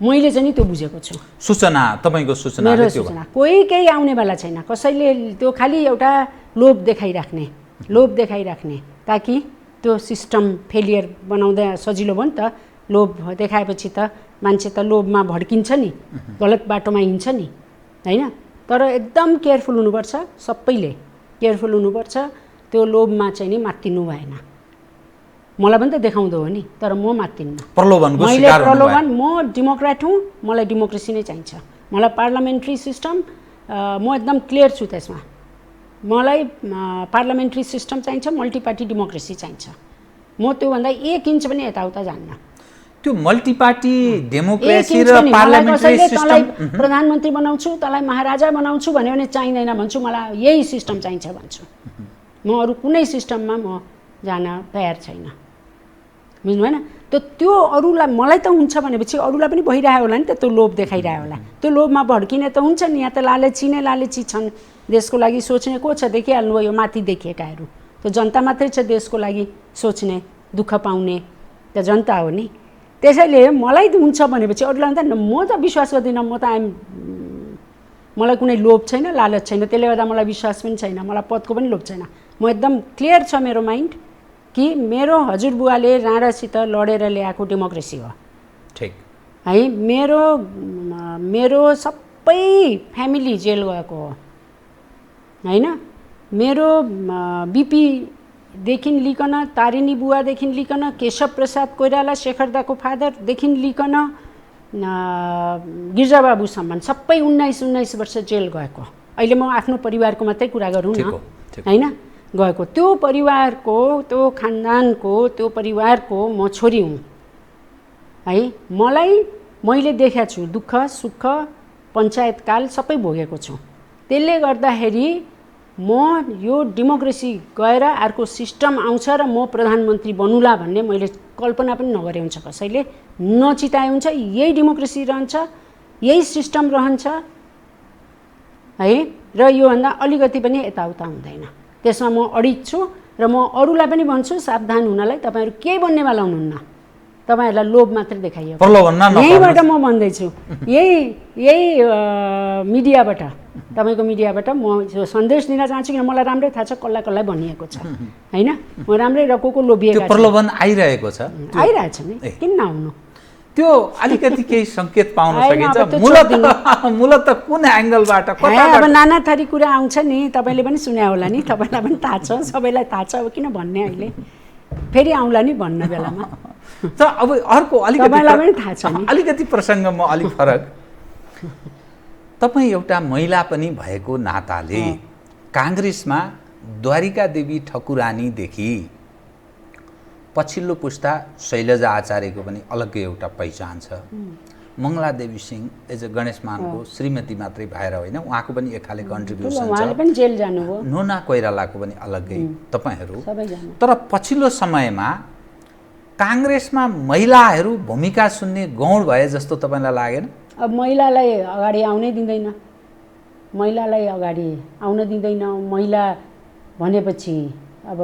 मैले चाहिँ नि त्यो बुझेको छु। सूचना, तपाईँको सूचना? मेरो सूचना कोही केही आउनेवाला छैन। कसैले त्यो खालि एउटा लोभ देखाइराख्ने ताकि त्यो सिस्टम फेलियर बनाउँदा सजिलो भयो नि त। लोभ देखाएपछि त मान्छे त लोभमा भड्किन्छ नि, गलत बाटोमा हिँड्छ नि, होइन? तर एकदम केयरफुल हुनुपर्छ, सबैले केयरफुल हुनुपर्छ। त्यो लोभमा चाहिँ नि मात्तिनु भएन। मलाई पनि त देखाउँदो हो नि, तर म मात्तिन्न। म डेमोक्रेट हुँ, मलाई डेमोक्रेसी नै चाहिन्छ। मलाई पार्लियामेन्ट्री सिस्टम, म एकदम क्लियर छु त्यसमा। मलाई पार्लियामेन्ट्री सिस्टम चाहिन्छ, मल्टी पार्टी डेमोक्रेसी चाहिन्छ। म त्योभन्दा 1 इन्च पनि यताउता जान्न। त्यो मल्टी पार्टी डेमोक्रेसी 1 इन्च र पनि। मलाई पार्लियामेन्ट्री कसैले तँलाई सिस्टम प्रधानमन्त्री बनाउँछु, तँलाई महाराजा बनाउँछु भन्यो भने चाहिँदैन भन्छु, मलाई यही सिस्टम चाहिन्छ भन्छु। म अरू कुनै सिस्टममा म जान तयार छैन, बुझ्नु भएन? त्यो अरूलाई मलाई त हुन्छ भनेपछि अरूलाई पनि भइरहेको होला नि त, त्यो लोभ देखाइरहेको होला। त्यो लोभमा भड्किने त हुन्छ नि। यहाँ त लालची छन्, देशको लागि सोच्ने को छ? देखिहाल्नु भयो माथि देखिएकाहरू, त्यो जनता मात्रै छ देशको लागि सोच्ने, दुःख पाउने त जनता हो नि। त्यसैले मलाई हुन्छ भनेपछि अरूलाई त म त विश्वास गर्दिनँ। म त मलाई कुनै लोभ छैन, लालच छैन, त्यसले गर्दा मलाई विश्वास पनि छैन, मलाई पदको पनि लोभ छैन। म एकदम क्लियर छ मेरो माइन्ड कि मेरो हजुरबुवाले राणासित लडेर ल्याएको डेमोक्रेसी हो, ठिक है। मेरो सबै फ्यामिली जेल गएको हो, होइन? मेरो बीपीदेखि लिकन, तारिणी बुवादेखि लिकन, केशव प्रसाद कोइराला शेखरदाको फादरदेखि लिकन गिर्जाबाबुसम्म सबै 19 वर्ष जेल गएको। अहिले म आफ्नो परिवारको मात्रै कुरा गरौँ न, होइन? गएको त्यो परिवारको, त्यो खानदानको, त्यो परिवारको म छोरी हुँ, है। मैले देखेको छु दुःख सुख, पञ्चायतकाल सबै भोगेको छु। त्यसले गर्दाखेरि म यो डेमोक्रेसी गएर अर्को सिस्टम आउँछ र म प्रधानमन्त्री बनुला भन्ने मैले कल्पना पनि नगरे हुन्छ, कसैले नचिताए हुन्छ। यही डेमोक्रेसी रहन्छ, यही सिस्टम रहन्छ, है। र योभन्दा अलिकति पनि यताउता हुँदैन। त्यसमा म अडिग छु र म अरूलाई पनि भन्छु सावधान हुनलाई। तपाईँहरू केही बन्नेवाला हुनुहुन्न, तपाईँहरूलाई लोभ मात्रै देखाइयो। यहीँबाट म भन्दैछु, यही मिडियाबाट, तपाईँको मिडियाबाट म सन्देश दिन चाहन्छु, किन मलाई राम्रै थाहा छ कसलाई भनिएको छ, होइन? म राम्रै र को लोभिएको प्रलोभन आइरहेको छ, आइरहेछ नि, किन नआउनु? त्यो अलिकति केही सङ्केत पाउन सकिन्छ? मूलत कुन एङ्गलबाट? अब नाना थरी कुरा आउँछ नि, तपाईँले पनि सुन्या होला नि, तपाईँलाई पनि थाहा छ, सबैलाई थाहा छ। अब किन भन्ने, अहिले फेरि आउँला नि भन्न बेलामा। त अब अर्को तपाईँलाई पनि थाहा छ नि। अलिकति प्रसङ्गमा अलिक फरक। तपाईँ एउटा महिला पनि भएको नाताले काङ्ग्रेसमा द्वारिका देवी ठकुरानीदेखि पछिल्लो पुस्ता शैलजा आचार्यको पनि अलग्गै एउटा पहिचान छ। मङ्गला देवी सिंह एज अ गणेश मानको श्रीमती मात्रै भएर होइन, उहाँको पनि एक खाले कन्ट्रिब्युसन छ। नोना कोइरालाको पनि अलग्गै तपाईँहरू। तर पछिल्लो समयमा काङ्ग्रेसमा महिलाहरू भूमिका सुन्ने गौण भए जस्तो तपाईँलाई लागेन? अब महिलालाई अगाडि आउनै दिँदैन, महिलालाई अगाडि आउन दिँदैन। महिला भनेपछि अब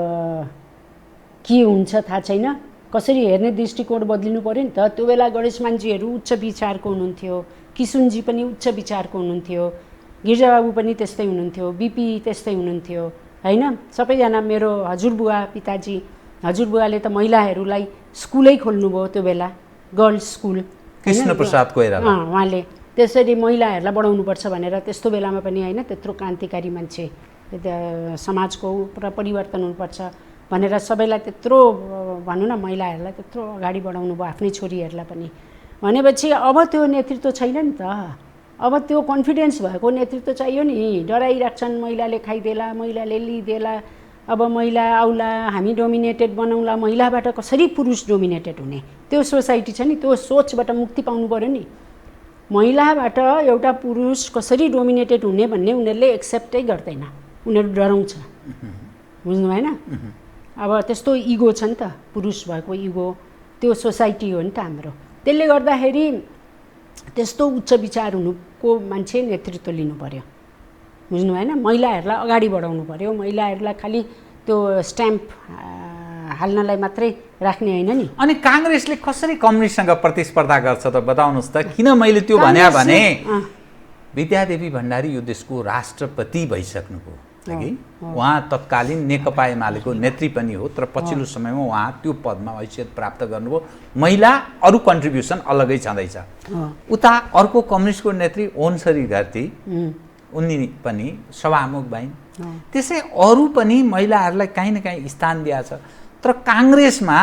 के हुन्छ थाहा छैन, कसरी हेर्ने दृष्टिकोण बदलिनु पऱ्यो नि त। त्यो बेला गणेशमानजीहरू उच्च विचारको हुनुहुन्थ्यो, किसुनजी पनि उच्च विचारको हुनुहुन्थ्यो, गिर्जाबाबु पनि त्यस्तै हुनुहुन्थ्यो, बीपी त्यस्तै हुनुहुन्थ्यो, होइन? सबैजना मेरो हजुरबुवा पिताजी, हजुरबुवाले त महिलाहरूलाई स्कुलै खोल्नुभयो त्यो बेला, गर्ल्स स्कुल, कृष्ण प्रसाद कोइराला। उहाँले त्यसरी महिलाहरूलाई बढाउनुपर्छ भनेर त्यस्तो बेलामा पनि, होइन, त्यत्रो क्रान्तिकारी मान्छे, समाजको पुरा परिवर्तन हुनुपर्छ भनेर सबैलाई त्यत्रो भनौँ न, महिलाहरूलाई त्यत्रो अगाडि बढाउनु भयो, आफ्नै छोरीहरूलाई पनि। भनेपछि अब त्यो नेतृत्व छैन नि त, अब त्यो कन्फिडेन्स भएको नेतृत्व चाहियो नि। डराइराख्छन्, महिलाले खाइदेला, महिलाले लिइदेला, अब महिला आउला, हामी डोमिनेटेड बनाउँला, महिलाबाट कसरी पुरुष डोमिनेटेड हुने, त्यो सोसाइटी छ नि, त्यो सोचबाट मुक्ति पाउनु पऱ्यो नि। महिलाबाट एउटा पुरुष कसरी डोमिनेटेड हुने भन्ने उनीहरूले एक्सेप्टै गर्दैन, उनीहरू डराउँछ, बुझ्नु भएन? अब त्यस्तो इगो छ नि त, पुरुष भएको इगो, त्यो सोसाइटी हो नि त हाम्रो। त्यसले गर्दाखेरि त्यस्तो उच्च विचार हुनुको मान्छे नेतृत्व लिनु पर्यो, बुझ्नु भएन? महिलाहरूलाई अगाडि बढाउनु पर्यो, महिलाहरूलाई खालि त्यो स्ट्याम्प हाल्नलाई मात्रै राख्ने होइन नि। अनि काङ्ग्रेसले कसरी कम्युनिस्टसँग प्रतिस्पर्धा गर्छ त बताउनुहोस् त? किन मैले त्यो भने विद्यादेवी भण्डारी यो देशको राष्ट्रपति भइसक्नुभयो कि उहाँ तत्कालीन नेकपा एमालेको नेत्री पनि हो, तर पछिल्लो समयमा उहाँ त्यो पदमा हैसियत प्राप्त गर्नुभयो। महिला अरू कन्ट्रिब्युसन अलग्गै छँदैछ। उता अर्को कम्युनिस्टको नेत्री ओन्सरी घरती, उनी पनि सभामुख भइन्। त्यसै अरू पनि महिलाहरूलाई काहीँ न काहीँ स्थान दिएको छ। तर काङ्ग्रेसमा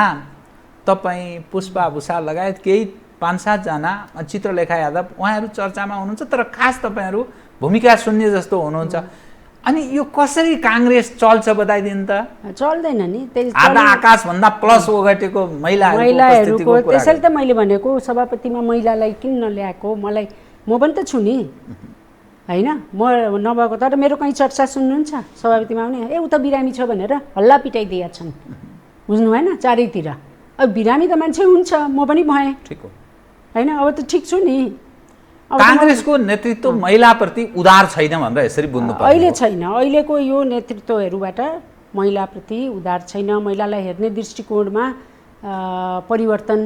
तपाईँ पुष्पा भुषाल लगायत केही 5-7 जना, चित्रलेखा यादव, उहाँहरू चर्चामा हुनुहुन्छ, तर खास तपाईँहरू भूमिका सुन्ने जस्तो हुनुहुन्छ। अनि यो कसरी काङ्ग्रेस चल्छ बताइदिनु त? चल्दैन नि, आधा आकाशभन्दा प्लस ओगटेको महिलाहरूको। त्यसैले त मैले भनेको सभापतिमा महिलालाई किन नल्याएको, म पनि त छु नि होइन, म नभएको। तर मेरो कहीँ चर्चा सुन्नुहुन्छ सभापतिमा आउने ए उता बिरामी छ भनेर हल्ला पिटाइदिएका छन्, बुझ्नु भएन? चारैतिर अब बिरामी त मान्छे हुन्छ, म पनि भएँ, ठिक हो होइन? अब त ठिक छु नि। काङ्ग्रेसको नेतृत्व महिलाप्रति उदार छैन भनेर यसरी बुझ्नु पर्छ। अहिले छैन, अहिलेको यो नेतृत्वहरूबाट महिलाप्रति उदार छैन। महिलालाई हेर्ने दृष्टिकोणमा परिवर्तन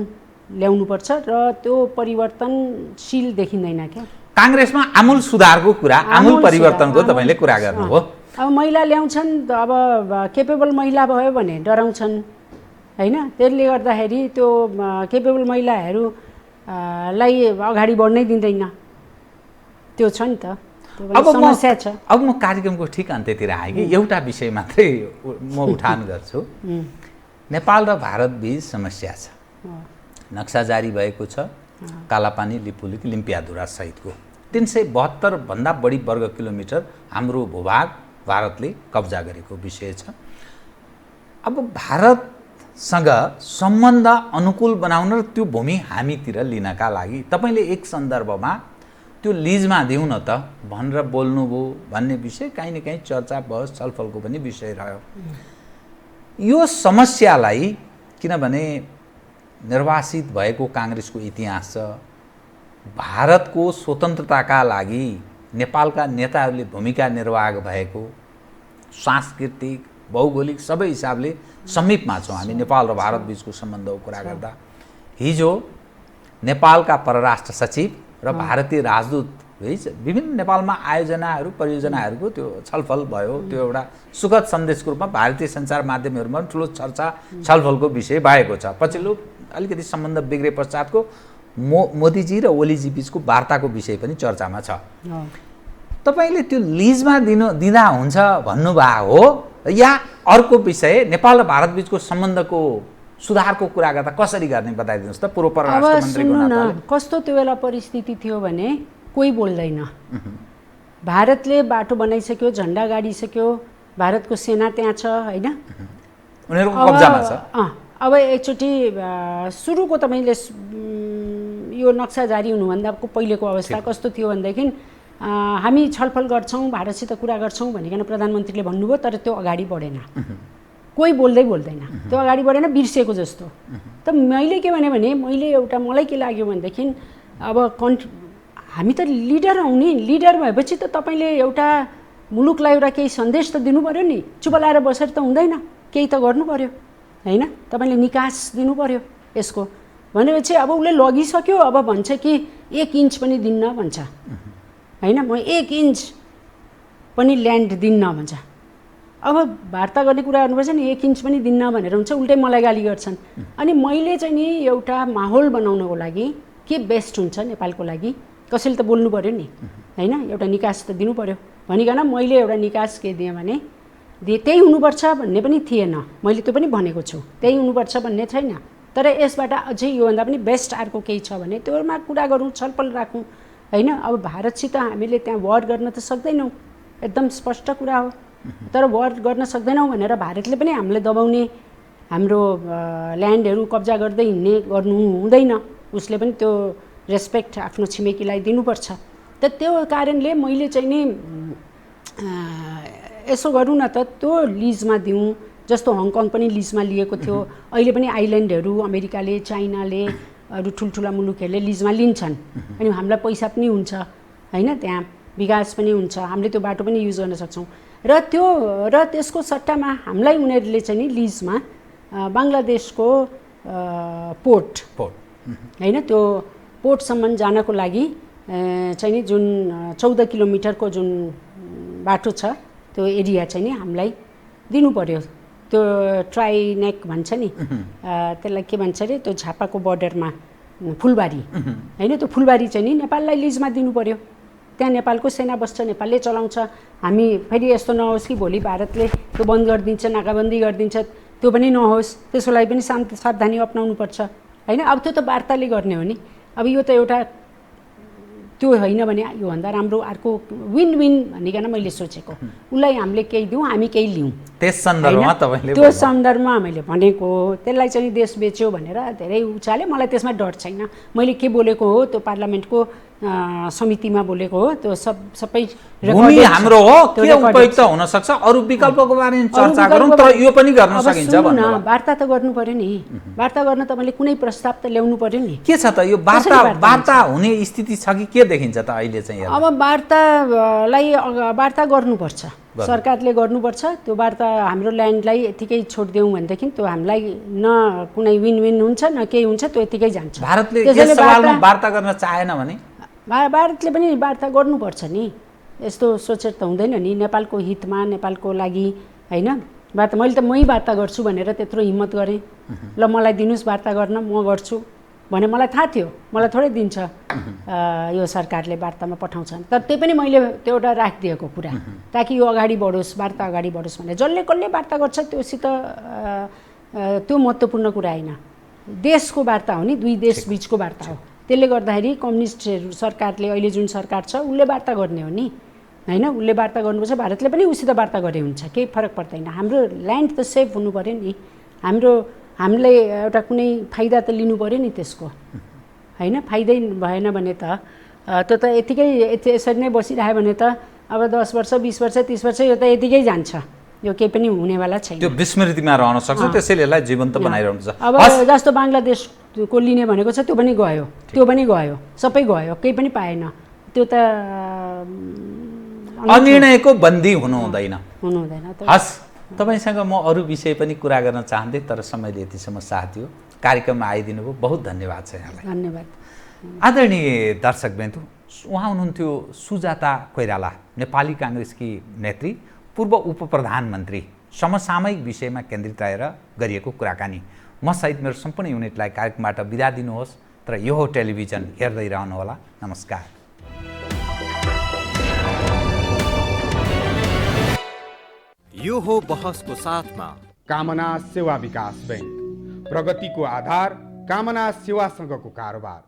ल्याउनुपर्छ र त्यो परिवर्तनशील देखिँदैन क्या। काङ्ग्रेसमा आमूल सुधारको कुरा, आमूल परिवर्तनको तपाईँले कुरा गर्नुभयो। अब महिला ल्याउँछन्, अब केपेबल महिला भयो भने डराउँछन् होइन? त्यसले गर्दाखेरि त्यो केपेबल महिलाहरूलाई अगाडि बढ्नै दिँदैन, त्यो छ नि त, त्यो समस्या छ। अब म कार्यक्रमको ठिक अन्त्यतिर आएँ कि एउटा विषय मात्रै म उठान गर्छु। नेपाल र भारत बीच समस्या छ, नक्सा जारी भएको छ कालापानी लिपुलेक लिम्पियाधुरा सहितको 372 भन्दा बढी वर्ग किलोमिटर हाम्रो भूभाग भारतले कब्जा गरेको विषय छ। अब भारतसँग सम्बन्ध अनुकूल बनाउन र त्यो भूमि हामीतिर लिनका लागि तपाईँले एक सन्दर्भमा त्यो लिजमा दिउँ न त भनेर बोल्नुभयो भन्ने विषय कहीँ न कहीँ चर्चा बहस छलफलको पनि विषय रह्यो। यो समस्यालाई, किनभने निर्वासित भएको काङ्ग्रेसको इतिहास छ, भारतको स्वतन्त्रताका लागि नेपालका नेताहरूले भूमिका निर्वाह भएको, सांस्कृतिक भौगोलिक सबै हिसाबले समीपमा छौँ हामी नेपाल र भारत बीचको सम्बन्धको कुरा गर्दा। हिजो नेपालका परराष्ट्र सचिव र भारतीय राजदूत विभिन्न नेपालमा आयोजनाहरू परियोजनाहरूको त्यो छलफल भयो। त्यो एउटा सुखद सन्देशको रूपमा भारतीय सञ्चार माध्यमहरूमा पनि ठुलो चर्चा छलफलको विषय भएको छ। पछिल्लो अलिकति सम्बन्ध बिग्रे पश्चातको मोदीजी र ओलीजी बीचको वार्ताको विषय पनि चर्चामा छ। तपाईँले त्यो लिजमा दिँदा हुन्छ भन्नुभएको हो या अर्को विषय नेपाल र भारत बीचको सम्बन्धको सुधारको कुरा गर्दा कसरी गर्ने बताइदिनुहोस् त? पूर्व परराष्ट्र मन्त्रीको नाताले कस्तो त्यो बेला परिस्थिति थियो भने कोही बोल्दैन। भारतले बाटो बनाइसक्यो, झन्डा गाडिसक्यो, भारतको सेना त्यहाँ छ होइन, उनीहरूको कब्जामा छ। अब एकचोटि सुरुको तपाईँले यो नक्सा जारी हुनुभन्दाको पहिलेको अवस्था कस्तो थियो भनेदेखि हामी छलफल गर्छौँ, भारतसित कुरा गर्छौँ भनिकन प्रधानमन्त्रीले भन्नुभयो, तर त्यो अगाडि बढेन, कोही बोल्दैन, त्यो अगाडि बढेन, बिर्सेको जस्तो। त मैले के भने मलाई के लाग्यो भनेदेखि अब हामी त लिडर हौँ नि, लिडर भएपछि त तपाईँले एउटा मुलुकलाई एउटा केही सन्देश त दिनु पऱ्यो नि, चुप लाएर बसेर त हुँदैन, केही त गर्नु पऱ्यो होइन? तपाईँले निकास दिनु पऱ्यो यसको भनेपछि अब उसले लगिसक्यो, अब भन्छ कि 1 इन्च पनि दिन्न भन्छ होइन, म 1 इन्च पनि ल्यान्ड दिन्न भन्छ। अब वार्ता गर्ने कुरा गर्नुपर्छ नि, 1 इन्च पनि दिन्न भनेर हुन्छ, उल्टै मलाई गाली गर्छन्। अनि मैले चाहिँ नि एउटा माहौल बनाउनको लागि के बेस्ट हुन्छ नेपालको लागि, कसैले त बोल्नु पऱ्यो नि होइन, एउटा निकास त दिनु पऱ्यो भनिकन मैले एउटा निकास के दिएँ भने त्यही हुनुपर्छ भन्ने पनि थिएन, मैले त्यो पनि भनेको छु, त्यही हुनुपर्छ भन्ने छैन। तर यसबाट अझै योभन्दा पनि बेस्ट अर्को केही छ भने त्योमा कुरा गरौँ, छलफल राखौँ होइन। अब भारतसित हामीले त्यहाँ वार गर्न त सक्दैनौँ, एकदम स्पष्ट कुरा हो, तर वार गर्न सक्दैनौँ भनेर भारतले पनि हामीलाई दबाउने, हाम्रो ल्यान्डहरू कब्जा गर्दै हिँड्ने गर्नु हुँदैन, उसले पनि त्यो रेस्पेक्ट आफ्नो छिमेकीलाई दिनुपर्छ। त त्यो कारणले मैले चाहिँ नि यसो गरौँ न त, त्यो लिजमा दिउँ, जस्तो हङकङ पनि लिजमा लिएको थियो, अहिले पनि आइल्यान्डहरू अमेरिकाले, चाइनाले, अरू ठुल्ठुला मुलुकहरूले लिजमा लिन्छन्, अनि हामीलाई पैसा पनि हुन्छ होइन, त्यहाँ विकास पनि हुन्छ, हामीले त्यो बाटो पनि युज गर्न सक्छौँ। र त्यसको सट्टामा हामीलाई उनीहरूले चाहिँ नि लिजमा बङ्गलादेशको पोर्ट होइन, त्यो पोर्टसम्म जानको लागि चाहिँ नि जुन 14 किलोमिटरको जुन बाटो छ त्यो एरिया चाहिँ नि हामीलाई दिनु पर्यो। त्यो ट्राइनेक भन्छ नि, त्यसलाई के भन्छ अरे, त्यो झापाको बर्डरमा फुलबारी होइन, त्यो फुलबारी चाहिँ नि नेपाललाई लिजमा दिनु पर्यो। त्यहाँ नेपालको सेना बस्छ, नेपालले चलाउँछ। हामी फेरि यस्तो नहोस् कि भोलि भारतले त्यो बन्द गरिदिन्छ, नाकाबन्दी गरिदिन्छ, त्यो पनि नहोस्, त्यसको लागि पनि सावधानी अपनाउनुपर्छ होइन। अब त्यो त वार्ताले गर्ने हो नि। अब यो त एउटा त्यो होइन भने योभन्दा राम्रो अर्को विन विन भनिकन मैले सोचेको उसलाई हामीले केही दिउँ हामी केही लिउँ त्यस सन्दर्भमा होइन? तपाईँले त्यो सन्दर्भमा मैले भनेको हो त्यसलाई चाहिँ देश बेच्यो भनेर धेरै उचाले मलाई त्यसमा डर छैन मैले के बोलेको हो त्यो पार्लियामेन्टको समितिमा बोलेको हो त्यो सबै भूमि recorded छ। हाम्रो हो त्यो के recorded उपयुक्त छ। हुन सक्छ अरू विकल्पको बारेमा अरू चर्चा गरौँ विकल्पको तर यो पनि गर्न अब सकिन्छ सुन्नु न, भन्नु वार्ता त गर्नु पर्यो नि वार्ता गर्न तपाईँले कुनै प्रस्ताव त ल्याउनु पर्यो नि के छ त यो कसरी वार्ता वार्ता वार्ता हुने स्थिति छ कि के देखिन्छ त अहिले चाहिँ अब वार्तालाई वार्ता गर्नुपर्छ सरकारले गर्नुपर्छ त्यो वार्ता हाम्रो ल्यान्डलाई यतिकै छोडिदिउँ भनेदेखि त्यो हामीलाई न कुनै विन विन हुन्छ न केही हुन्छ त्यो यतिकै जान्छ भारतले त्यसैले यस सवालमा वार्ता गर्न चाहेन भने भारतले पनि वार्ता गर्नुपर्छ नि यस्तो सोचेर त हुँदैन नि नेपालको हितमा नेपालको लागि होइन वार्ता मैले त मै वार्ता गर्छु भनेर त्यत्रो हिम्मत गरेँ ल मलाई दिनुहोस् वार्ता गर्न म गर्छु भने मलाई थाहा थियो मलाई थोरै दिन्छ यो सरकारले वार्तामा पठाउँछ तर त्यही पनि मैले त्यो एउटा राखिदिएको कुरा ताकि यो अगाडि बढोस् वार्ता अगाडि बढोस् भने जसले कसले वार्ता गर्छ त्योसित त्यो महत्त्वपूर्ण कुरा होइन देशको वार्ता हो नि दुई देश बिचको वार्ता हो त्यसले गर्दाखेरि कम्युनिस्टहरू सरकारले अहिले जुन सरकार छ उसले वार्ता गर्ने हो नि होइन उसले वार्ता गर्नुपर्छ भारतले पनि उसित वार्ता गरे हुन्छ केही फरक पर्दैन हाम्रो ल्यान्ड त सेफ हुनु पऱ्यो नि हामीले एउटा कुनै फाइदा त लिनु पऱ्यो नि त्यसको होइन फाइदै भएन भने त त्यो त यतिकै यसरी नै बसिरह्यो भने त अब 10 वर्ष 20 वर्ष 30 वर्ष यो त यतिकै जान्छ यो केही पनि हुनेवाला छैन त्यो विस्मृतिमा रहन सक्छ त्यसैले यसलाई जीवन्त बनाइरहनु छ अब जस्तो बङ्गलादेशको लिने भनेको छ त्यो पनि गयो सबै गयो केही पनि पाएन त्यो त अनिर्णयको बन्दी हुनु हुँदैन त हस् तपाईँसँग म अरू विषय पनि कुरा गर्न चाहन्थेँ तर समयले यतिसम्म साथ दियो कार्यक्रममा आइदिनु भयो बहुत धन्यवाद छ यहाँलाई धन्यवाद आदरणीय दर्शकवृन्द उहाँ हुनुहुन्थ्यो सुजाता कोइराला नेपाली काङ्ग्रेसकी नेत्री पूर्व उप प्रधानमन्त्री समसामयिक विषयमा केन्द्रित रहेर गरिएको कुराकानी म सहित मेरो सम्पूर्ण युनिटलाई कार्यक्रमबाट बिदा दिनुहोस् तर यो हो टेलिभिजन हेर्दै रहनुहोला नमस्कार यो हो बहसको साथमा कामना सेवा विकास बैंक प्रगतिको आधार कामना सेवासँगको कारोबार